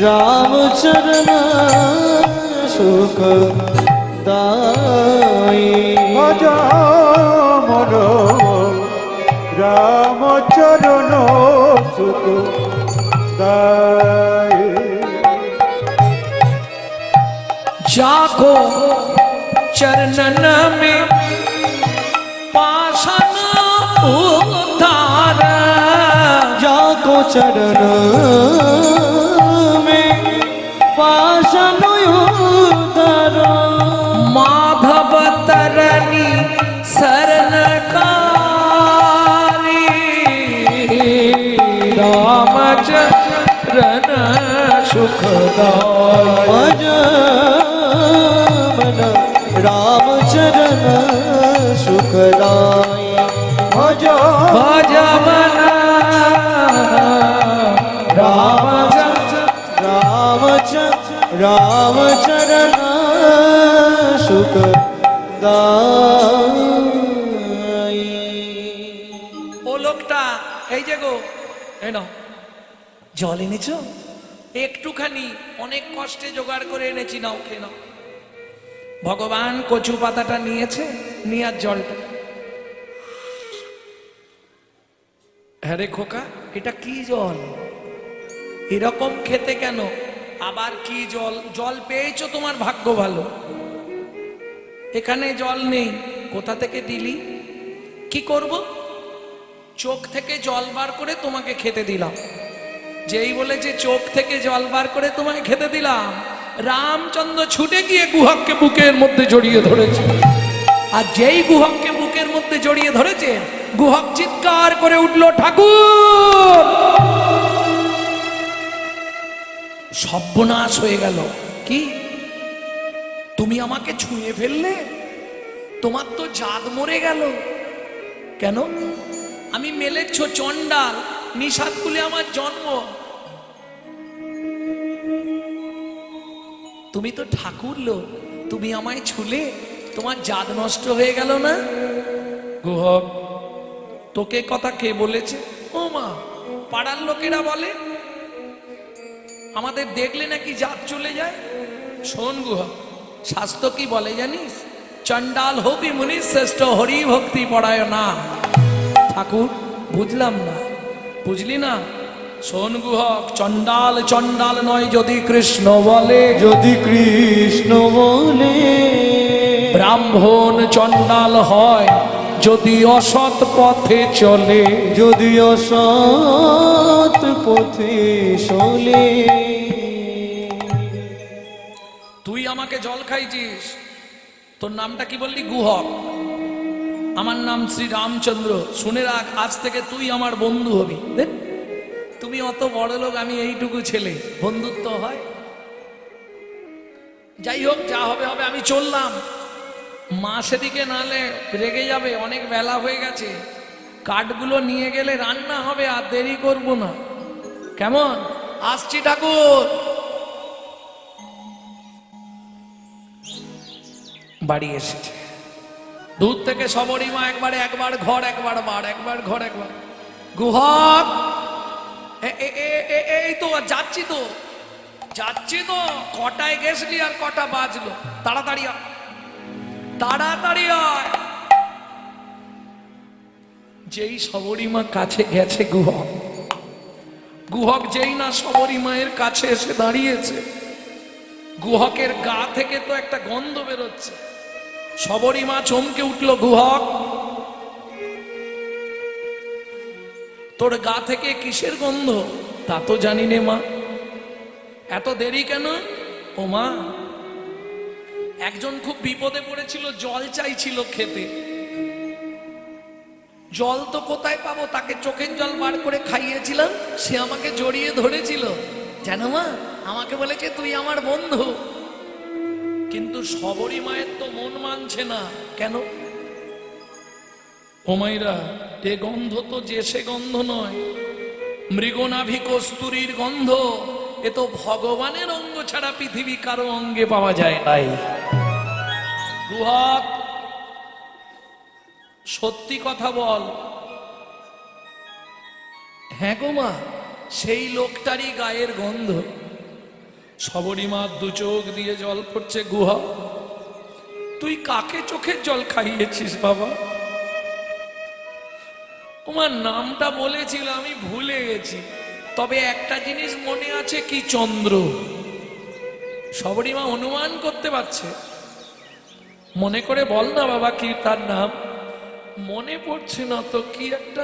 রামচরণ সুখ দায়ী। ভজ মন রামচরণ সুখ দায়। जाको चरणन में पाषाण उद्धार, जाको चरण में पाषाण उद्धार। माधव तरनी शरणकारी, रामचरण सुखदाय। भजमन रामचरण सुखदाय। भज भजमन रामचरण सुखदाय। ও লোকটা এই যে গো, এই নাও জল এনেছো, একটুখানি অনেক কষ্টে জোগাড় করে এনেছি, নাও খেয়ে নাও। ভগবান কচু পাতাটা নিয়েছে, নিয়ে আর জলটা। হ্যাঁ রে খোকা, এটা কি জল, এরকম খেতে কেন? আবার কি জল? জল পেয়েছো, তোমার ভাগ্য ভালো। এখানে জল নেই, কোথা থেকে দিলি? কি করব? চোখ থেকে জল বার করে তোমাকে খেতে দিলাম। যেই বলেছে চোখ থেকে জল বার করে তোমাকে খেতে দিলাম, রামচন্দ্র ছুটে গিয়ে গুহককে বুকের মধ্যে জড়িয়ে ধরেছে। আর যেই গুহককে বুকের মধ্যে জড়িয়ে ধরেছে, গুহক চিৎকার করে উঠল, ঠাকুর! সর্বনাশ হয়ে গেল। কি, তুমি আমাকে ছুঁয়ে ফেললে? তোমার তো জাত মরে গেল। কেন? আমি মেলেচ্ছ চণ্ডাল, নিষাদ কুলে আমার জন্ম। তুমি তো ঠাকুর লোক, তুমি আমায় ছুলে, তোমার জাত নষ্ট হয়ে গেল না? গুহক, তোকে কথা কে বলেছে? ও মা, পাড়ার লোকেরা বলে, আমাদের দেখলে নাকি জাত চলে যায়। শোন গুহক, শাস্ত্র কি বলে জানিস? চণ্ডাল হবি মুনি শ্রেষ্ঠ, হরি ভক্তি পড়ায় না। ঠাকুর, বুঝলাম না। বুঝলি না? শোন গুহক, চণ্ডাল চণ্ডাল নয় যদি কৃষ্ণ বলে, যদি কৃষ্ণ বলে। ব্রাহ্মণ চণ্ডাল হয় যদি অসৎ পথে চলে, যদি অসৎ পথে চলে। তুই আমাকে জল খাইছিস, তোর নামটা কি বললি? গুহক। আমার নাম শ্রী রামচন্দ্র। শুনে রাখ, আজ থেকে তুই আমার বন্ধু হবি। দেখ, তুমি অত বড় লোক, আমি এইটুকু ছেলে, বন্ধুত্ব হয়? যাই হোক, যা হবে হবে, আমি চললাম। মা সেদিকে নালে রেগে যাবে, অনেক বেলা হয়ে গেছে। কাঠগুলো নিয়ে গেলে রান্না হবে, আর দেরি করব না। কেমন? আসছি ঠাকুর। বাড়ি এসেছে, দূর থেকে সবরীমা একবার ঘর, একবার বার, একবার ঘর, একবার। গুহক, এই তো যাচ্ছি তো, যাচ্ছি তো। কটায় গেছলি আর কটা বাজলো? তাড়াতাড়ি আয়, তাড়াতাড়ি আয়। যেই সবরীমা কাছে গেছে গুহক যেই না সবরীমায়ের কাছে এসে দাঁড়িয়েছে, গুহকের গা থেকে তো একটা গন্ধ বেরোচ্ছে। সবরীমা চমকে উঠল, গুহক, তোর গা থেকে কিসের গন্ধ? তা তো জানি নে মা। এত দেরি কেন? ও মা, একজন খুব বিপদে পড়েছিল, জল চাইছিল খেতে। জল তো কোথায় পাবো, তাকে চোখের জল বার করে খাইয়েছিলাম, সে আমাকে জড়িয়ে ধরেছিল, জানো মা, আমাকে বলেছে তুই আমার বন্ধু। কিন্তু সবরী মায়ের তো মন মানছে না। কেন? ও মাইরা, এ গন্ধ তো যে সে গন্ধ নয়, মৃগনাভি কস্তুরীর গন্ধ। এ তো ভগবানের অঙ্গ ছাড়া পৃথিবী কারো অঙ্গে পাওয়া যায় নাই। গুহা, সত্যি কথা বল। হ্যাঁ গো মা, সেই লোকটারই গায়ের গন্ধ। সবরী মা দু চোখ দিয়ে জল পড়ছে। গুহা, তুই কাকে চোখের জল খাইয়েছিস বাবা? তোমার নামটা বলেছিল, আমি ভুলে গেছি, তবে একটা জিনিস মনে আছে। কি? চন্দ্র। সবরী মা অনুমান করতে পারছে। মনে করে বল না বাবা, কি তার নাম? মনে পড়ছে না তো, কি একটা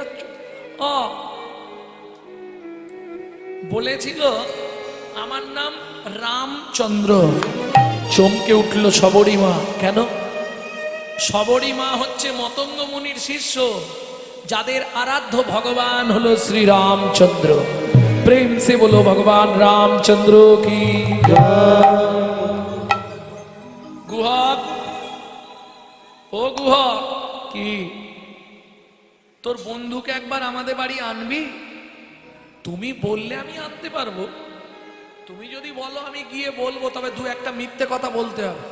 বলেছিল, আমার নাম রামচন্দ্র। চমকে উঠল সবরী মা। কেন? সবরী মা হচ্ছে মতঙ্গ মুনির শিষ্য, যাদের আরাধ্য ভগবান হলো শ্রী রামচন্দ্র। প্রেম সে বলো ভগবান রামচন্দ্র কি। গুহা, ও গুহা, কি তোর বন্ধুকে একবার আমাদের বাড়ি আনবি? তুমি বললে আমি আনতে পারবো। তুমি যদি বলো আমি গিয়ে বলবো, তবে দু একটা মিথ্যে কথা বলতে হবে।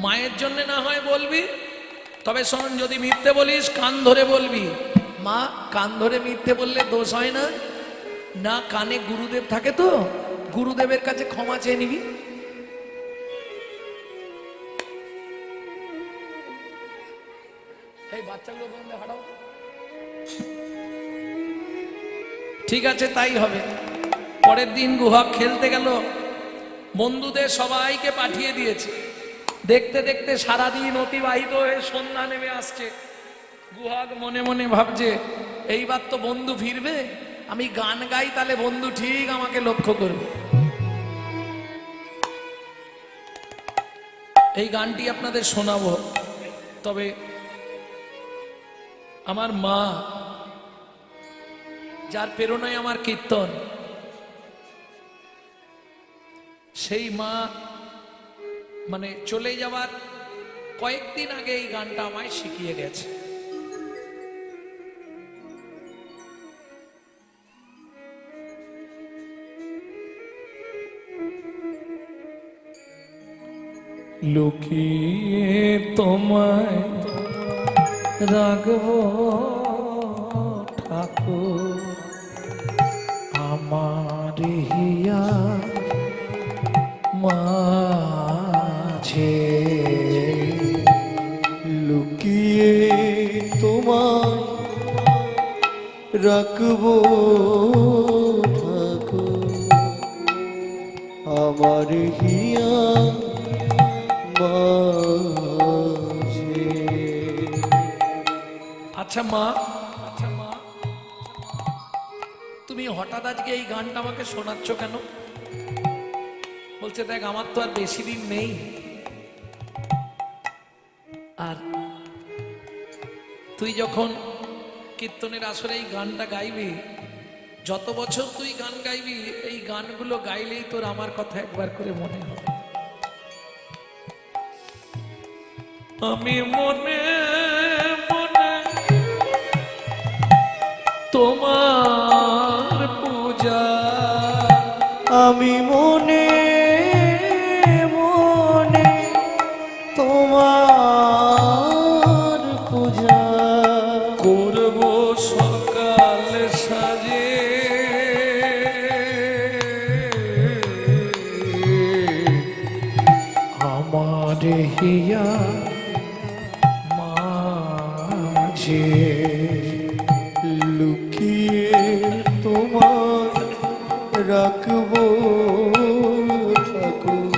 মায়ের জন্য না হয় বলবি, তবে শোন, যদি মিথ্যে বলিস কান ধরে বলবি। মা, কান ধরে মিথ্যে বললে দোষ হয় না? না, কানে গুরুদেব থাকে তো, গুরুদেবের কাছে ক্ষমা চেয়ে নিবি। এই বাচ্চাগুলো বন্ধে হাঁটাও। ঠিক আছে, তাই হবে। পরের দিন গুহা খেলতে গেল, বন্ধুদের সবাইকে পাঠিয়ে দিয়েছে। দেখতে দেখতে সারাদিন অতিবাহিত হয়ে সন্ধ্যা নেমে আসছে। গুহা মনে মনে ভাবছে, এইবার তো বন্ধু ফিরবে, আমি গান গাই, তাহলে বন্ধু ঠিক আমাকে লক্ষ্য করবে। এই গানটি আপনাদের শোনাবো, তবে আমার মা, যার প্রেরণায় আমার কীর্তন, সেই মা মানে চলে যাওয়ার কয়েকদিন আগে এই গানটা আমায় শিখিয়ে গেছে। লুকিয়ে তোমায় রাখবো ঠাকুর, আমার হিয়া মাঝে। লুকিয়ে তোমায় রাখবো ঠাকুর, আমার হিয়া মাঝে। আচ্ছা মা, তুমি হঠাৎ আজকে এই গানটা আমাকে শোনাচ্ছ কেন? বলছে, দেখ, আমার তো আর বেশি দিন নেই, আর তুই যখন কীর্তনের আসরে এই গানটা গাইবি, যত বছর তুই গান গাইবি, এই গানগুলো গাইলেই তোর আমার কথা একবার করে মনে হবে। আমি মনে মনে তোমার পূজা, আমি মনে মনে তোমার পূজা করব সকাল সাজে, আমার হিয়া মাঝে। লুকিয়ে তোমার রাখবো ঠাকুর,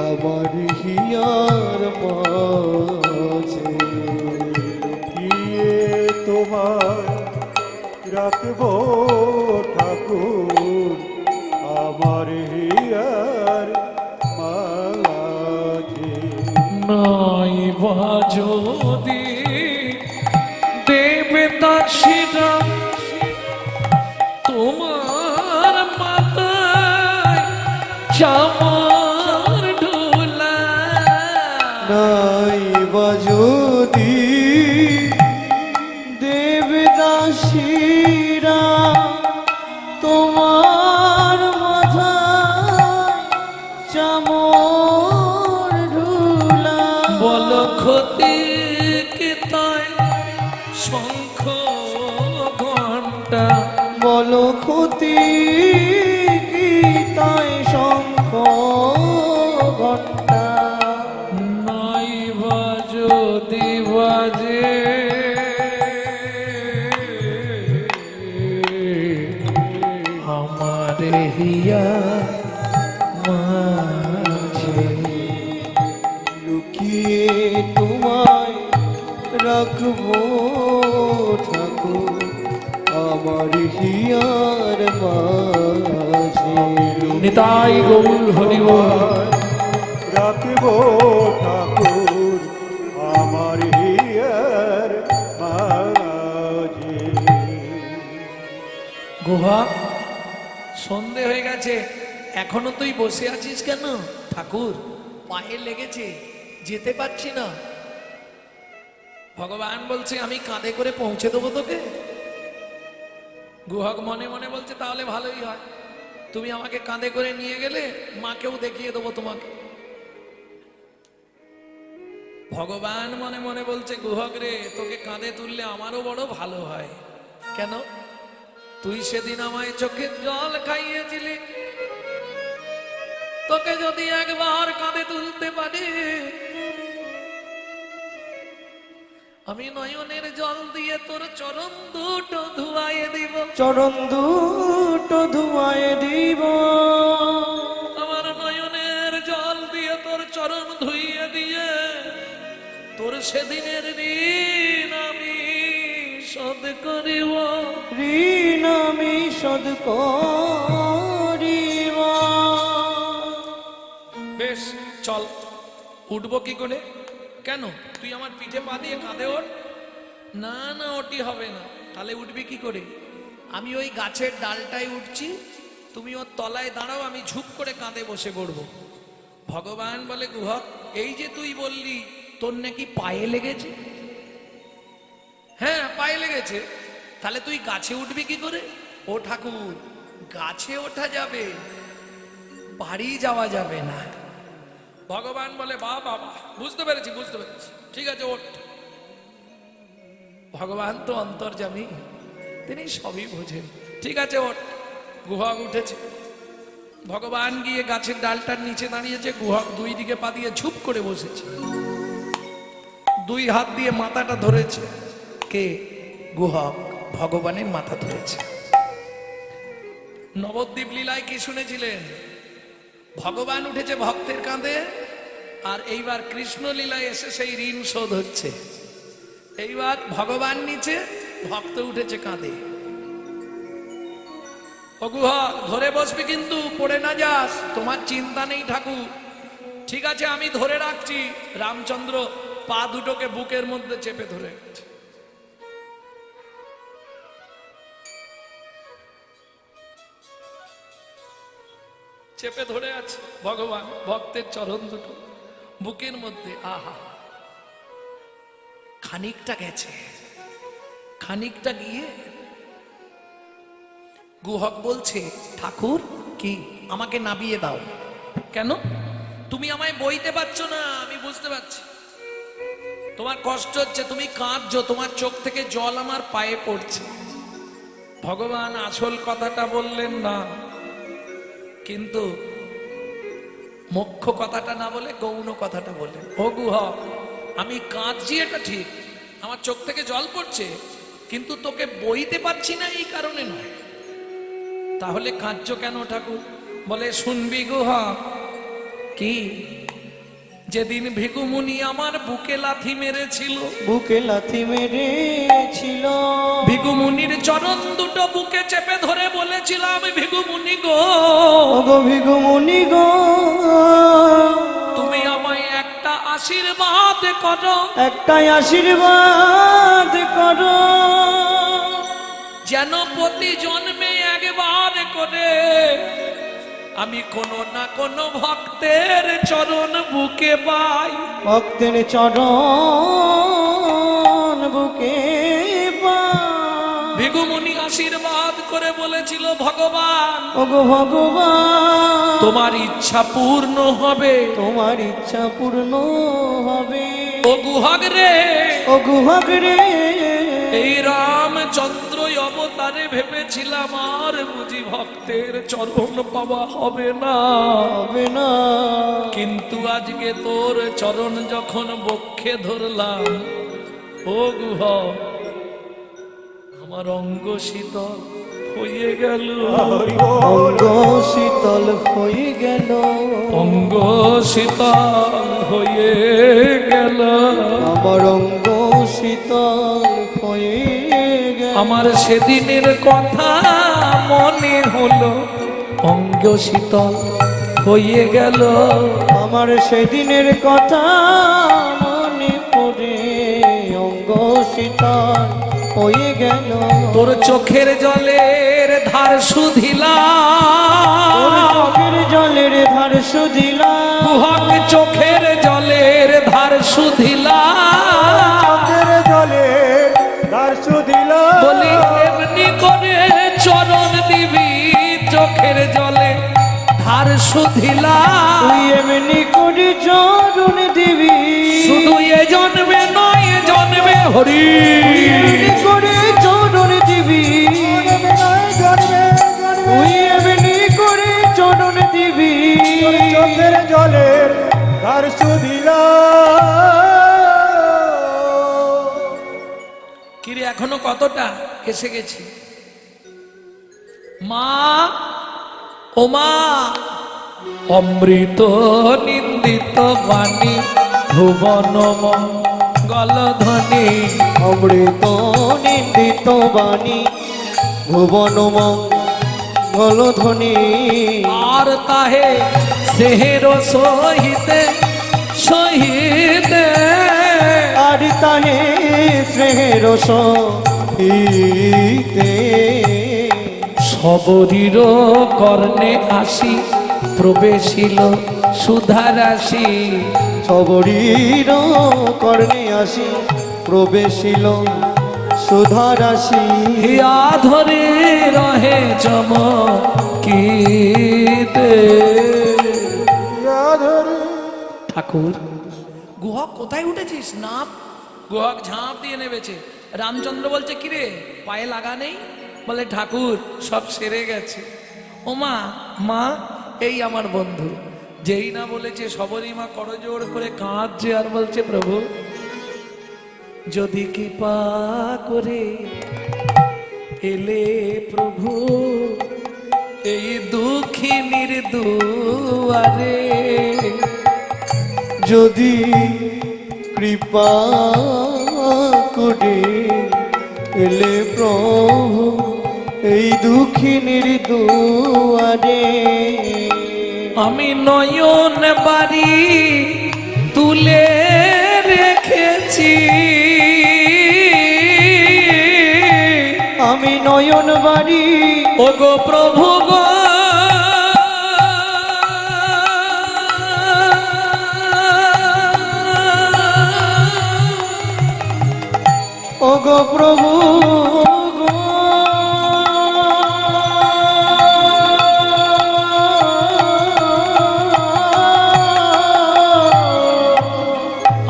আমার হিয়ার মাঝে। লুকিয়ে তোমার রাখবো ঠাকুর, আমার হিয়ার মাঝে। নাই বা যদি শ্যামর ঢোলা নাই বা যদি দেবদাসীরা তোমার মাথায় চামর ঢুলা বল ক্ষতি কি তাই শঙ্খ ঘণ্টা বলো ক্ষতি কি তাই শঙ্খ ঘণ্টা নাই যদি বাজে আমারে হিয়া মাঝে লুকিয়ে তোমায় রাখবো ঠাকুর আমার হিয়ার মাঝে নিতাই গৌর হরিবল রাখব ঠাকুর আমার হিয়ার মাঝে। গুহা সন্ধে হয়ে গেছে, এখনো তুই বসে আছিস কেন? ঠাকুর পায়ে লেগেছে, যেতে পারছি না। ভগবান বলছে আমি কাঁধে করে পৌঁছে দেবো তোকে। গুহক মনে মনে বলছে তাহলে ভালোই হয়, তুমি আমাকে কাঁধে করে নিয়ে গেলে মাকেও দেখিয়ে দেবো তোমাকে। ভগবান মনে মনে বলছে গুহক রে, তোকে কাঁধে তুললে আমারও বড় ভালো হয়। কেন? তুই সেদিন আমায় চোখের জল খাইয়েছিলি, তোকে যদি একবার কাঁধে তুলতে পারি, আমি নয়নের জল দিয়ে তোর চরণ দুটো ধুয়াইয়ে দিব। চরণ দুটো ধুয়ায় দিব আমার নয়নের জল দিয়ে তোর চরণ ধুইয়ে দিয়ে তোর সেদিনের ঋণ আমি শোধ করিব। ঋণ আমি শোধ করিব। বেশ চল, উঠবো কি করে? কেন? তুই আমার পিঠে পা দিয়ে কাঁধে ওঠ। না না, ওটি হবে না। তাহলে উঠবি কি করে? আমি ওই গাছের ডালটায় উঠছি, তুমি ওর তলায় দাঁড়াও, আমি ঝুপ করে কাঁধে বসে পড়বো। ভগবান বলে গুহক, এই যে তুই বললি তোর নাকি পায়ে লেগেছে। হ্যাঁ পায়ে লেগেছে, তাহলে তুই গাছে উঠবি কি করে? ও ঠাকুর, গাছে ওঠা যাবে, বাড়ি যাওয়া যাবে না। ভগবান বলে বাহ বাবা, বুঝতে পেরেছি বুঝতে পেরেছি, ঠিক আছে ওঠ। ভগবান তো অন্তর্যামী, তিনি সবই বোঝেন। ঠিক আছে ওঠ। গুহক উঠেছে, ভগবান গিয়ে গাছের ডালটার নিচে দাঁড়িয়েছে, গুহক দুই দিকে পা দিয়ে ঝুপ করে বসেছে, দুই হাত দিয়ে মাথাটা ধরেছে। কে? গুহক ভগবানের মাথা ধরেছে। নবদ্বীপ লীলায় কি শুনেছিলেন? ভগবান উঠেছে ভক্তের কাঁধে, আর এইবার কৃষ্ণ লীলায় এসে সেই ঋণ শোধ হচ্ছে। এইবার ভগবান নিচে, ভক্ত উঠেছে কাঁধে। ও গুহক, ধরে বসবি কিন্তু, পড়ে না যাস। তোমার চিন্তা নেই ঠাকুর, ঠিক আছে আমি ধরে রাখছি। রামচন্দ্র পা দুটোকে বুকের মধ্যে চেপে ধরে চেপে ধরে আছে ভগবান, ভক্তের চরণ দুটো বুকের মধ্যে। আহা, খানিকটা গেছে, খানিকটা গিয়ে গুহক বলছে ঠাকুর কি আমাকে নাবিয়ে দাও। কেন? তুমি আমায় বইতে পারছো না, আমি বুঝতে পারছি তোমার কষ্ট হচ্ছে, তুমি কাঁদছো, তোমার চোখ থেকে জল আমার পায়ে পড়ছে। ভগবান আসল কথাটা বললেন না, কিন্তু মুখ্য কথাটা না বলে গৌণ কথাটা বললেন। ও গুহক, আমি কাঁদছি এটা ঠিক, আমার চোখ থেকে জল পড়ছে, কিন্তু তোকে বইতে পারছি না এই কারণে নয়। তাহলে কাঁদছো কেন ঠাকুর? বলে শুনবি গুহক, কি যেদিন ভিগুমুনি আমার বুকে লাথি মেরেছিল, বুকে লাথি মেরেছিল, ভিগুমুনির চরণ দুটো বুকে চেপে ধরে বলেছিলাম ভিগুমুনি গো, ওগো ভিগুমুনি গো, তুমি আমায় একটা আশীর্বাদ করো, একটাই আশীর্বাদ করো, যেন প্রতি জন্মে একবার করে আমি কোনো না কোনো ভক্তের চরণ বুকে পাই। ভক্তের চরণ বুকে পাই। ভিগুমুনি আশীর্বাদ করে বলেছিল, ভগবান ওগো ভগবান, তোমার ইচ্ছা পূর্ণ হবে। তোমার ইচ্ছা পূর্ণ হবে। ও গুহগ রে, ও গুহগ রে, এই রামচন্দ্র অবতারে ভেবেছিলাম আর বুঝি ভক্তের চরণ পাওয়া হবে না। হবে না। কিন্তু আজকে তোর চরণ যখন বক্ষে ধরলাম, ও গুহ, আমার অঙ্গ শীতল হয়ে গেল। হরি বল। অঙ্গ শীতল হয়ে গেল। অঙ্গ শীতল হয়ে গেল। আমার অঙ্গ শীতল হয়ে গেল। আমার সেদিনের কথা মনে হলো, অঙ্গ শীতল হয়ে গেল। আমার সেদিনের কথা মনে পড়ে, অঙ্গ শীতল হয়ে গেল। তোর চোখের জলের ধার শুধিলা, তোর চোখের জলের ধার শুধিলা। গুহক চোখের জলের ধার শুধিলা। চোখের জলে ধার শুধিল। বলি এমনি করে চরণ দিবি, চোখের জলে ধার শুধিলা। তুই এমনি করে চরণ দিবি, শুধু এ জন্মে নয়, এ জন্মে হরি। এমনি করে চরণ দিবি, তুই এমনি করে চরণ দিবি। চোখের জলের ধার শুধিল। কিরে এখনো কতটা এসে গেছি। মা, ও মা, অমৃত নিন্দিত বাণী, ভুবন মঙ্গল ধ্বনি। অমৃত নিন্দিত বাণী, ভুবন মঙ্গল ধ্বনি। আর তাহে সেহের সহিতে সহিতে, আর তাহে স্নেহের সহিতে। সবরীর কর্ণে আসি প্রবেশিল সুধারাশি। সবরীর কর্ণে আসি প্রবেশিল সুধারাশি। হিয়া ধরে রহে চমকিতে। ঠাকুর, গুহক কোথায় উঠেছিস? নাপ। গুহক ঝাঁপ দিয়ে নেমেছে। রামচন্দ্র বলছে, কিরে পায়ে লাগা নেই? বলে, ঠাকুর সব সেরে গেছে। ও মা, মা, এই আমার বন্ধু। যেই না বলেছে সবরী মা করজোড় করে কাঁদছে আর বলছে, প্রভু যদি কৃপা করে এলে প্রভু এই দুঃখিনীর দুয়ারে। যদি কৃপা করে এলে প্রভু এই দুঃখিনীর দুয়ারে। আমি নয়ন বাড়ি তুলে রেখেছি, আমি নয়ন বাড়ি ওগো প্রভু গো। ওগো প্রভু গো।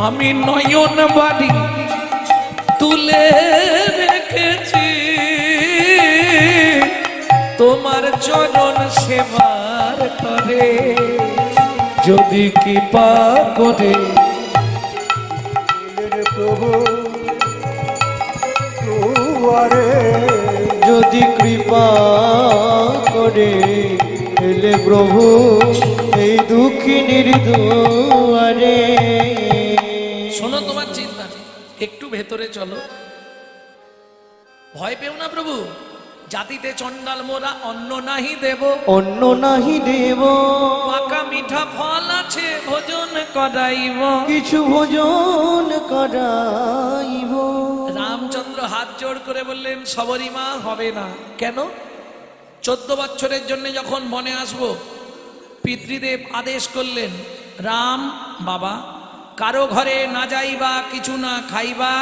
আমি নয়ন বাড়ি তুলে রেখেছি, তোমার চরণ সেবার করে। যদি কৃপা করে প্রভু দুয়ারে। যদি কৃপা করে এলে প্রভু এই দুঃখিনীর দুয়ারে। শোনো, তোমার চিন্তা নেই, একটু ভেতরে চলো। ভয় পেও না প্রভু। জাতিতে চন্ডাল মোরা, অন্ন নাহি দেব। অন্য নাহি দেব, পাকা মিঠা ফল আছে ভোজন করাইব। কিছু ভোজন করাইব। রামচন্দ্র হাত জোড় করে বললেন, সবরী মা হবে না। কেন? 14 বছরের জন্য যখন বনে আসবো, পিতৃদেব আদেশ করলেন, রাম বাবা, কারো ঘরে না যাইবা, কিছু না খাইবা,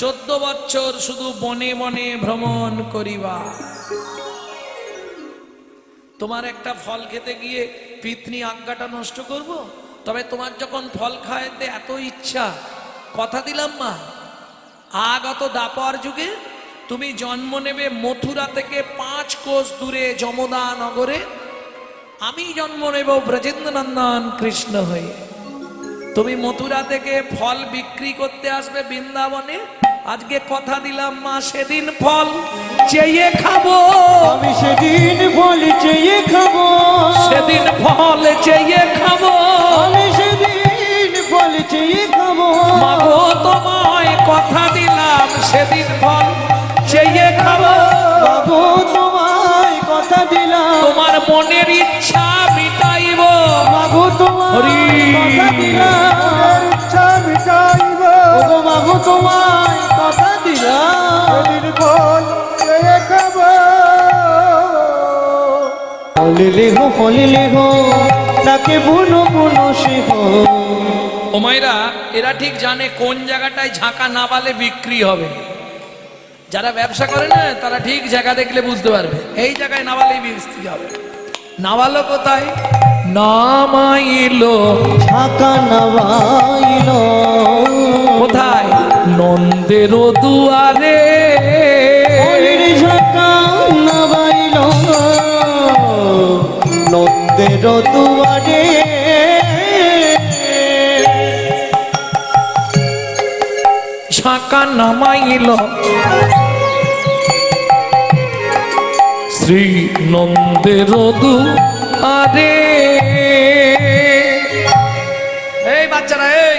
14 বছর শুধু বনে বনে ভ্রমণ করিবা। তোমার একটা ফল খেতে গিয়ে পিতৃ আজ্ঞাটা নষ্ট করব? তবে তোমার যখন ফল খাইতে এত ইচ্ছা, কথা দিলাম মা, আগত দাপর যুগে তুমি জন্ম নেবে মথুরা থেকে 5 কোষ দূরে যমদা নগরে, আমি জন্ম নেব ব্রজেন্দ্রনন্দন কৃষ্ণ হয়ে। তুমি মথুরা থেকে ফল বিক্রি করতে আসবে বৃন্দাবনে। আজকে কথা দিলাম মা, সেদিন ফল চেয়ে খাবো, আমি সেদিন ফল চেয়ে খাবো, সেদিন ফল চেয়ে খাবো, আমি সেদিন ফল চেয়ে খাবো। মাগো তোমায় কথা দিলাম, সেদিন ফল চেয়ে খাবো। বাবু তোমায় কথা দিলাম, তোমার মনের ইচ্ছা মিটাইব। বাবু তোমায় হরি। কথা দিলাম, মনের ইচ্ছা মিটাইব, ওগো বাবু তোমায় কথা দিলাম। সেদিন ফল চেয়ে খাব। ফলে লেহো তাকে বুনো বুনো শেখো। ও মায়েরা, এরা ঠিক জানে কোন জায়গাটায় ঝাঁকা না বালে বিক্রি হবে। যারা ব্যবসা করে না, তারা ঠিক জায়গা দেখলে বুঝতে পারবে এই জায়গায় নাবালেই বিক্রি হবে। নাবালো কোথায়? নামাইলো ঝাঁকা নাবাইল কোথায়? নন্দের দুয়ারে। ওরে ঝাঁকা নাবাইল নন্দের দুয়ারে। ঝাঁকা নামাইল শ্রী নন্দের দুয়ারে। এই বাচ্চারা, এই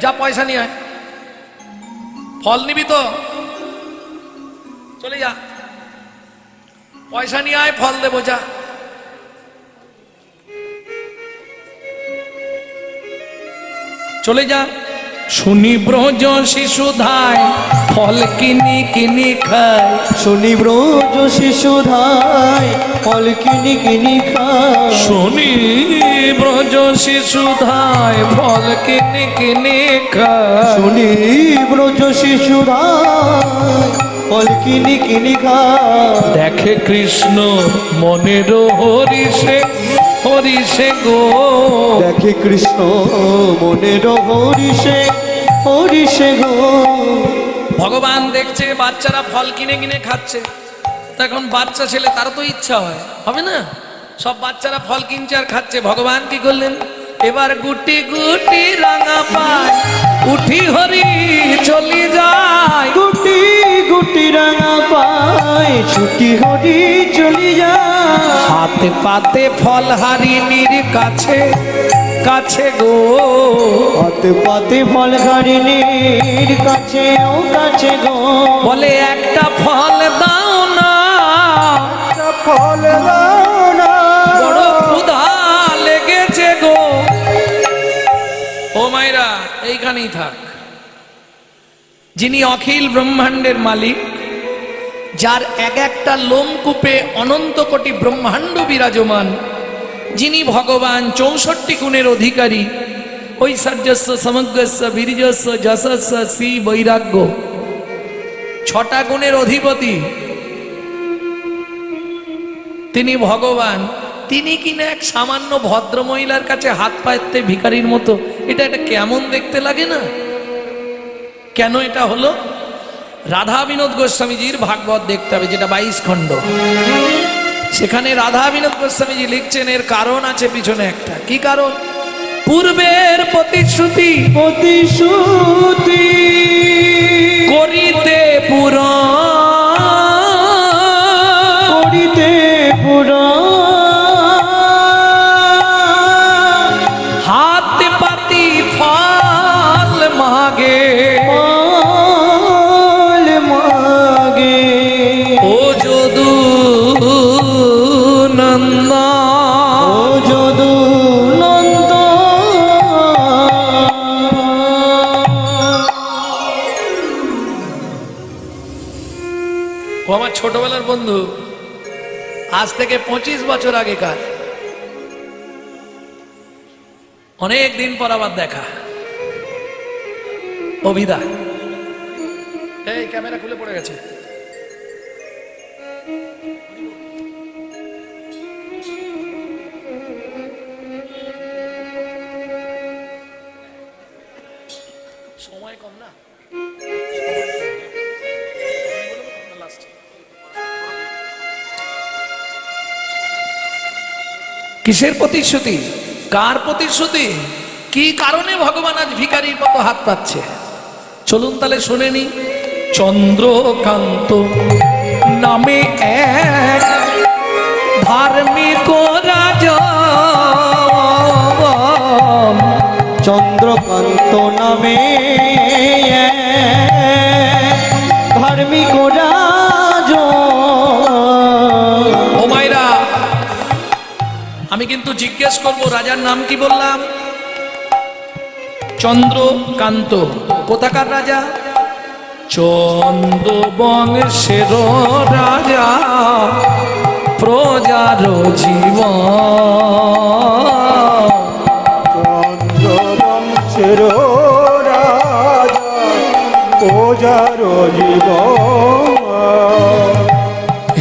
যা পয়সা নিয়ে আয়, ফল নিবি তো চলে যা, পয়সা নিয়ে আয়, ফল দেবো, যা। চলে যা। শুনি ব্রজ শিশুধায় ফল কিনি কিনি খায়। শুনি ব্রজ শিশুধায় ফল কিনি কিনি খায়। শুনি ব্রজ শিশুধায় ফল কিনি কিনি খায়। শুনি ব্রজ শিশুধায় ফল কিনি কিনি খায়। দেখে কৃষ্ণ মনের হরিষে হরিষে গো। দেখে কৃষ্ণ মনের হরিষে হরিষে গো। ভগবান দেখছে বাচ্চারা ফল কিনে কিনে খাচ্ছে, তখন বাচ্চা ছেলে তার তো ইচ্ছা হয়, হবে না? সব বাচ্চারা ফল কিনছে আর খাচ্ছে। ভগবান কি করলেন? এবার গুটি গুটি রাঙা পায় উঠি হরি চলি যায়। গুটি গুটি রাঙা পায় ছুটি হরি চলি যায়। হাতে পাতে ফল হারিনীর কাছে কাছে গো। হাতে পাতে ফল হারিনীর কাছে ও কাছে গো। বলে একটা ফল দাও না, একটা ফল দাও না, বড় ক্ষুধা লেগেছে গো। ও মায়েরা, এইখানেই থাক। যিনি অখিল ব্রহ্মাণ্ডের মালিক, যার এক একটা লোমকূপে অনন্ত কোটি ব্রহ্মাণ্ড বিরাজমান, যিনি ভগবান 64 গুণের অধিকারী, ঐশ্বর্যস্য সমগ্রস্য বীর্যস্য যশস্য শ্রী বৈরাগ্য, 6টা গুণের অধিপতি তিনি ভগবান। তিনি কিনা এক সামান্য ভদ্র মহিলার কাছে হাত পাততে ভিখারির মতো। এটা কেমন দেখতে লাগে না? কেন এটা হলো? রাধা বিনোদ গোস্বামীজির ভাগবত দেখতে হবে, যেটা 22 খণ্ড। সেখানে রাধা বিনোদ গোস্বামীজি লিখছেন, এর কারণ আছে পিছনে একটা। কি কারণ? পূর্বের প্রতিশ্রুতি প্রতিশ্রুতি করিতে পুরাণ, করিতে পুরাণ। হাত পাতি ফল মাগে ফল মাগে ও যদু নন্দন। ও যদু নন্দ। ও আমার ছোটবেলার বন্ধু, আজ থেকে 25 বছর আগেকার। অনেক দিন পর আবার দেখা। অভিদা এই ক্যামেরা খুলে পড়ে গেছে। সময় কম না, কিসের প্রতিশ্রুতি, কার প্রতিশ্রুতি, কি কারণে ভগবান আজ ভিখারির মতো হাত পাচ্ছে? চলুন তাহলে শুনে নি। চন্দ্রকান্ত নামে এক ধার্মিক রাজা, চন্দ্রকান্ত নামে এক ধার্মিক রাজা। ও মাইরা, আমি কিন্তু জিজ্ঞেস করব রাজার নাম কি বললাম? চন্দ্রকান্ত। কোথাকার রাজা? চন্দ্র বংশের রাজা, প্রজার জীবন। চন্দ্রবংশের রাজা, প্রজার জীবন।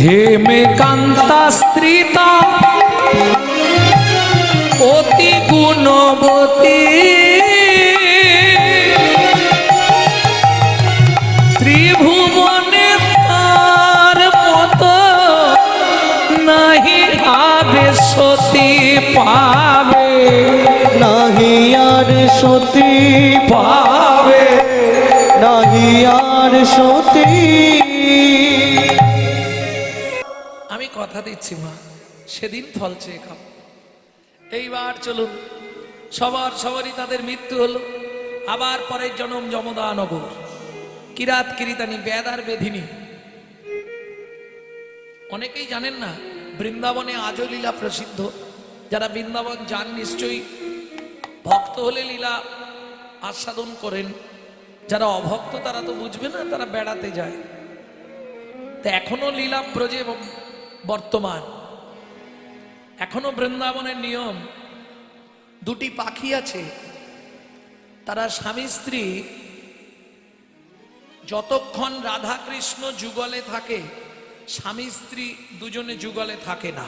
হেমে কান্তা স্ত্রীতা অতি গুণবতী, ত্রিভুবনে তার মতো নাহি আগে সতী পাবে, নাহি আর সতী পাবে। নাহি আর সতী। আমি কথা দিচ্ছি মা, সেদিন ফল চেয়ে খাও। এইবার চলুন, সবারই তাদের মৃত্যু হলো। আবার পরের জন্ম যমদানগর, কিরাত কিরিতানি, বেদ আর বেধিনী। অনেকেই জানেন না বৃন্দাবনে আজও লীলা প্রসিদ্ধ। যারা বৃন্দাবন যান নিশ্চয়ই ভক্ত হলে লীলা আস্বাদন করেন, যারা অভক্ত তারা তো বুঝবে না, তারা বেড়াতে যায়। তো এখনো লীলা ব্রজে বর্তমান। এখনো বৃন্দাবনের নিয়ম, দুটি পাখি আছে, তারা স্বামী স্ত্রী যতক্ষণ রাধা কৃষ্ণ যুগলে থাকে, স্বামী স্ত্রী দুজনে যুগলে থাকে না,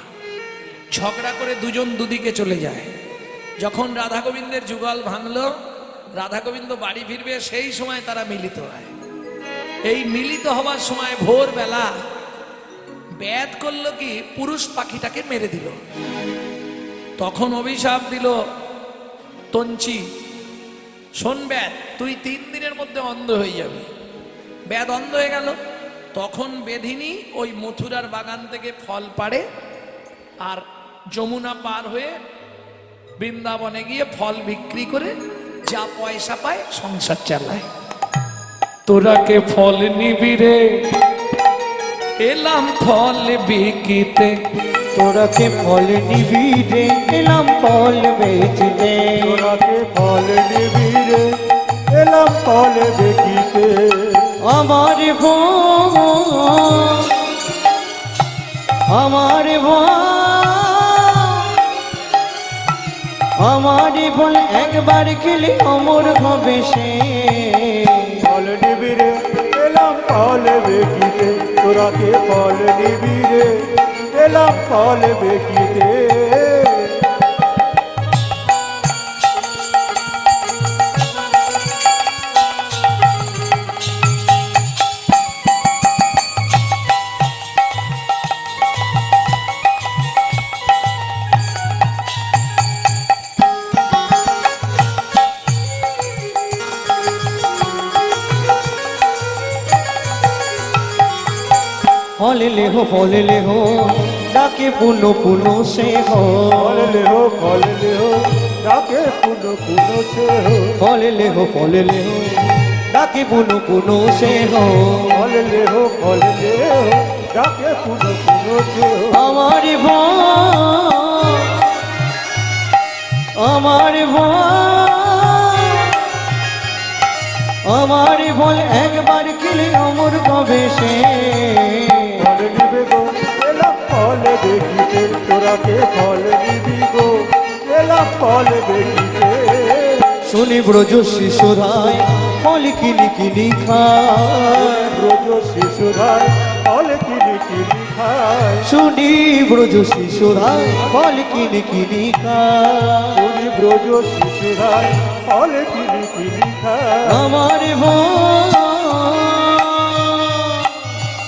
ঝগড়া করে দুজন দুদিকে চলে যায়। যখন রাধা গোবিন্দের যুগল ভাঙলো, রাধা গোবিন্দ বাড়ি ফিরবে, সেই সময় তারা মিলিত হয়। এই মিলিত হবার সময় ভোরবেলা বেদ করলো কি, পুরুষ পাখিটাকে মেরে দিল। তখন অভিশাপ দিল তঞ্চি, শোন বেদ, তুই 3 দিনের মধ্যে অন্ধ হয়ে যাবি। বেদ অন্ধ হয়ে গেল। তখন বেধিনী ওই মথুরার বাগান থেকে ফল পাড়ে, আর যমুনা পার হয়ে বৃন্দাবনে গিয়ে ফল বিক্রি করে যা পয়সা পায় সংসার চালায়। তোরা কে ফল নিবি রে, এলাম ফল বিকিতে। তোরা কে ফল নিবি রে, এলাম ফল বেচতে। তোরা কে ফল নিবি রে, এলাম ফল দেখিতে। আমার বোন, আমার আমার বোন একবার খেলে অমর হবে সে। ফল নিবি রে, এলাম ফল দেখিতে। তোরা কে ফল নিবি রে, এলাম ফল দেখিতে। फल ले हो डाके पुनो पुनो से हो। फल ले हो डाके पुनो पुनो से हो। फल ले हो डाके पुनो पुनो से हो। फल ले हो डाके पुनो पुनो से हो। हमारी बोल एक बार किले अमर कबे से। फल निबे गो एला फल देखिते। তোরা কে ফল নিবি গো, এলা ফল দেখিতে। শুনি ব্রজ শিশুরায় ফল কিনি কিনি খায় ব্রজ শিশুরাই ফল কিনি কিনি খায় শুনি ব্রজ শিশুরায় ফল কিনি কিনি খায় শুনি ব্রজ শিশুরাই ফল কিনি কিনি খায় আমার মন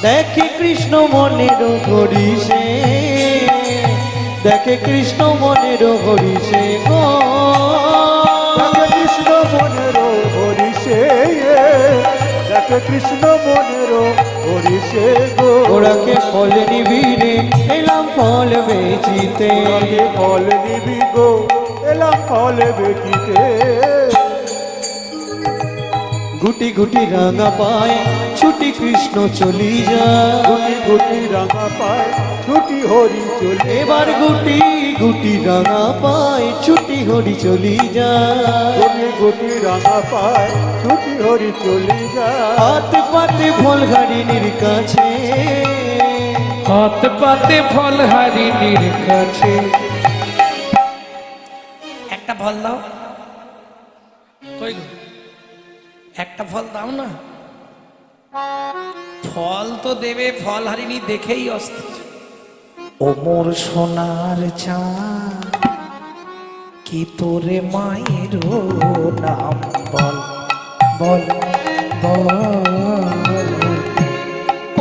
দেখে কৃষ্ণ মনের হরিষে দেখে কৃষ্ণ মনের হরিষে গো দেখে কৃষ্ণ মনের হরিষে দেখে কৃষ্ণ মনের হরিষে গো ওরাকে ফল নিবিড়ে এলাম ফল বেচিতে আগে ফল নিবি গো এলাম ফল বেচিতে গুটি গুটি রাঙা পায় ছুটি কৃষ্ণ চলি যায় গুটি গুটি রাঙা পায় ছুটি হরি চলে এবার গুটি গুটি রাঙা পায় ছুটি হরি চলি যায় গুটি গুটি রাঙা পায় ছুটি হরি চলে যায় হাত পাতে ফল হারিনীর কাছে হাত পাতে ফল হারিনীর কাছে। একটা ফল দাও, কই গো? একটা ফল দাও না। ফল তো দেবে, ফল হারিনি দেখেই অস্থির। ও মোর সোনার চাঁদ কি তোরে মায়ের নাম বল বল বল।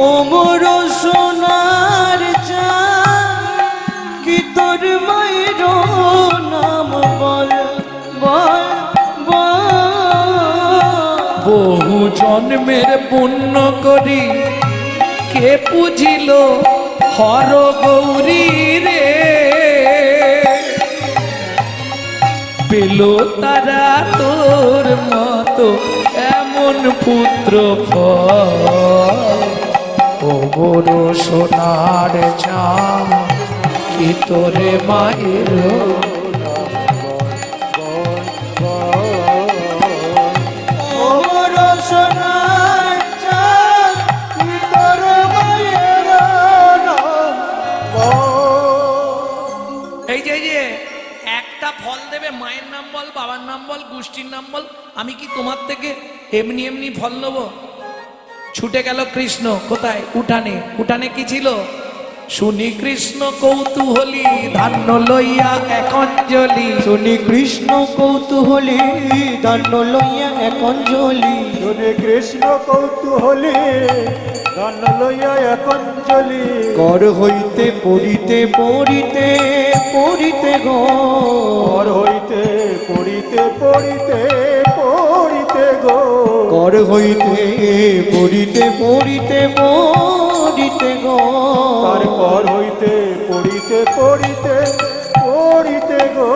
ও মোর সোনার চাঁদ কি তোর মায়ের নাম বল বল বল। বহু জন্মের পুণ্য করি কে পুজিল হর গৌরী রে, পেল তারা তোর মতো এমন পুত্র ফল। ও বড় সোনার চাঁদ কি তোরে মায়ের ও মোর সোনার চাঁদ কি তোর মায়ের নাম এই যে একটা ফল দেবে, মায়ের নাম বল, বাবার নাম বল, গোষ্ঠীর নাম বল। আমি কি তোমার থেকে এমনি এমনি ফল নেব? ছুটে গেল কৃষ্ণ কোথায়? উঠানে। উঠানে কি ছিল? শুনি কৃষ্ণ কৌতূহলী ধান্য লইয়া এক অঞ্জলি। শুনি কৃষ্ণ কৌতূহলী দান্য লইয়া এক অঞ্জলি শুনে কৃষ্ণ কৌতূহলী গান লইয়া এক অঞ্জলি কর হইতে পড়িতে পড়িতে পড়িতে গো ঘর হইতে পড়িতে পড়িতে পড়িতে গো কর হইতে পড়িতে পড়িতে পড়িতে গো তার কর হইতে পড়িতে পড়িতে পড়িতে গো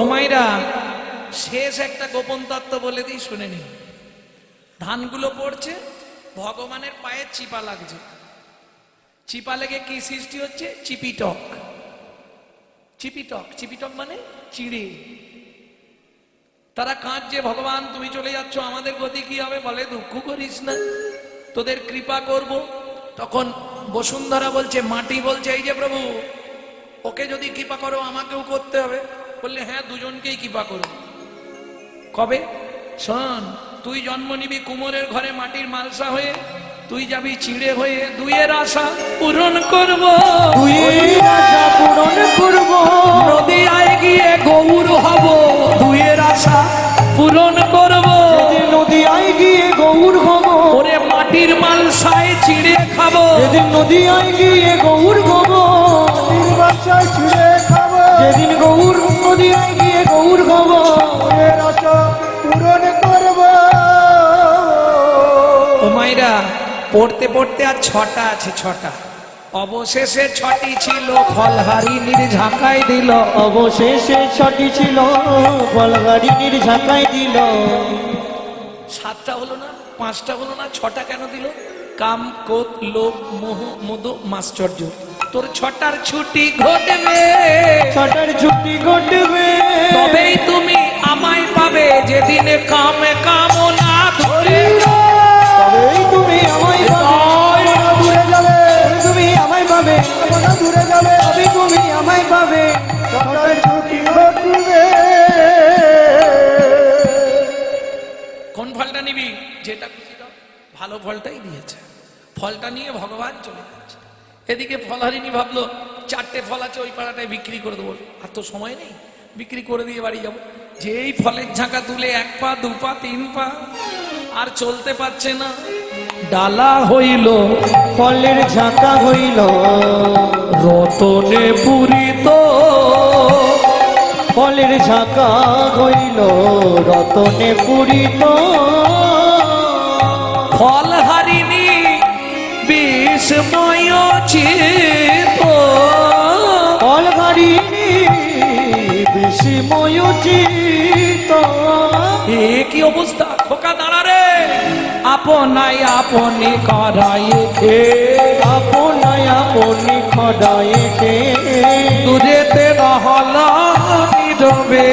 ও মাইরা, শেষ একটা গোপন তত্ত্ব বলে দিই, শুনে নি। ধানগুলো পড়ছে, ভগবানের পায়ে চিপা লাগছে। চিপা লেগে কি সৃষ্টি হচ্ছে? চিপিটক। চিপিটক, চিপিটক মানে চিড়ে। তারা কাঁদছে, ভগবান তুমি চলে যাচ্ছ, আমাদের গতি কি হবে? বলে দুঃখ করিস না, তোদের কৃপা করব। তখন বসুন্ধরা বলছে, মাটি বলছে, এই যে প্রভু, ওকে যদি কৃপা করো আমাকেও করতে হবে। বললে হ্যাঁ, দুজনকেই কৃপা করো। কবে? শোন, তুই জন্ম নিবি কুমোরের ঘরে মাটির মালসা হয়ে, তুই যাবি চিড়ে হয়ে, দুইয়ের আশা পূরণ করব। দুইয়ের আশা পূরণ করব নদী আয় গিয়ে গৌর হব, দুইয়ের আশা পূরণ করব। যেদিন নদী আয় গিয়ে গৌর হব ওরে মাটির মালসায় চিড়ে খাবো। যেদিন নদী আয় গিয়ে গৌর হব বাচ্চায় ছিঁড়ে খাবো যেদিন গৌর নদী আয় গিয়ে গৌর হব মনের আশা পূরণ করবো ও মাইরা, পড়তে পড়তে আর ছটা আছে, ছটা। অবশেষে ছটি ছিল, ফলহারিনীর ঝাঁকাই দিল। অবশেষে ছটি ছিল ফলহারিনীর ঝাঁকাই দিল সাতটা হলো না, পাঁচটা হলো না, ছটা কেন দিল? কাম, ক্রোধ, লোভ, মোহ, মদ, মাশ্চর্য। তোর ছটার ছুটি ঘটবে, ছটার ছুটি ঘটবে তবেই তুমি আমায় পাবে, যেদিনে কামে কামনা ধরে। তবেই তুমি আমায় পাবে দূরে যাবে তুমি আমায় পাবে মনা দূরে যাবে তবে তুমি আমায় পাবে ছটার ছুটি ঘটবে ফলটা নিয়ে ভগবান চলে যাচ্ছে। এদিকে ফলহারিণী ভাবলো 4টে ফল আছে ওই পাড়াটায় বিক্রি করে দেবো, আর তো সময় নেই, বিক্রি করে দিয়ে বাড়ি যাবো। যেই ফলের ঝাঁকা তুলে 1 পা 2 পা 3 পা, আর চলতে পারছে না, ডালা হইল ফলের ঝাঁকা হইল রতনে পূরিত, ফলের ঝাঁকা হইল রতনে পূরিত। ফলহারিণী বিস্ময় চিত, ফলহারিণী বিস্ময় চিত। এ কি অবস্থা, খোকা দাঁড়া রে, আপনাই আপনি করাই খে, আপনায় আপনি খড়ায় খে, দূরেতে রহল নীরবে,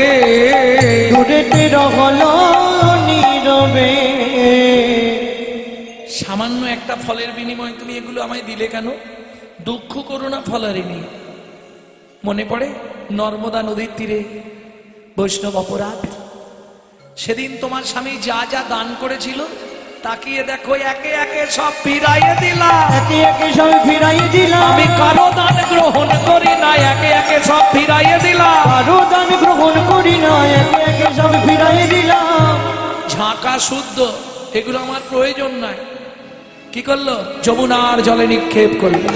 দূরেতে রহল নীরবে। সামান্য একটা ফলের বিনিময়ে তুমি এগুলো আমায় দিলে কেন? দুঃখ করো না ফলহারিণী। মনে পড়ে নর্মদা নদীর তীরে বৈষ্ণব অপরাধ, সেদিন তোমার স্বামী যা যা দান করেছিল তাকিয়ে দেখো একে একে সব ফিরাইয়ে দিলাম। একে একে সব ফিরাইয়ে দিলাম, আমি কারো দান গ্রহণ করি না, একে একে সব ফিরাইয়ে দিলাম। কারো দান গ্রহণ করি না, একে একে সব ফিরাইয়ে দিলাম। ঝাঁকা শুদ্ধ, এগুলো আমার প্রয়োজন নাই। কি করলো? যমুনার জলে নিক্ষেপ করলো,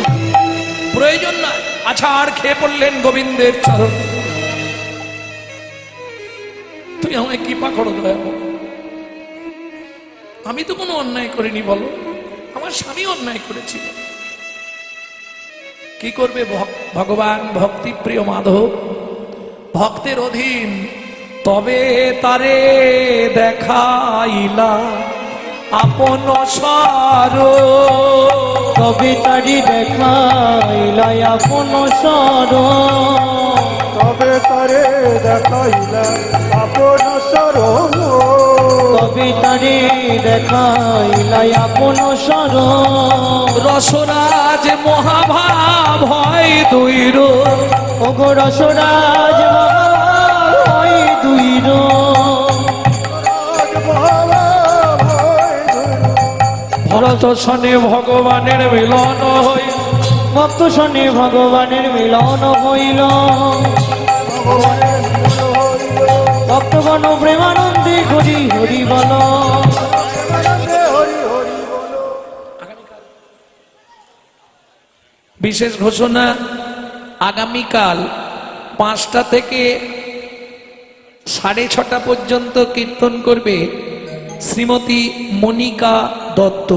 প্রয়োজন নাই। আচ্ছা, আর খেয়ে পড়লেন গোবিন্দের চরণ। তুমি আমায় কৃপা করো দয়া করো। আমি তো কোনো অন্যায় করিনি, বলো, আমার স্বামী অন্যায় করেছিল। কি করবে? ভগবান ভক্তিপ্রিয় মাধব, ভক্তের অধীন, তবে তারে দেখাইলা আপন সার, তবে তারি দেখাইলা আপন সর, তবে তারে দেখাইলা আপন সরণ, তবে তারি দেখাইলা আপন সর। রসরাজ মহাভাব হয় দুইর, ওগো রসরাজ হয় দুইর, ভরত সনে ভগবানের মিলন হই, ভক্ত শনি ভগবানের মিলন হইল। ভক্তগণ প্রেমানন্দে হরি হরি বল। বিশেষ ঘোষণা, আগামীকাল 5টা থেকে 6:30 পর্যন্ত কীর্তন করবে শ্রীমতী মনিকা দত্ত।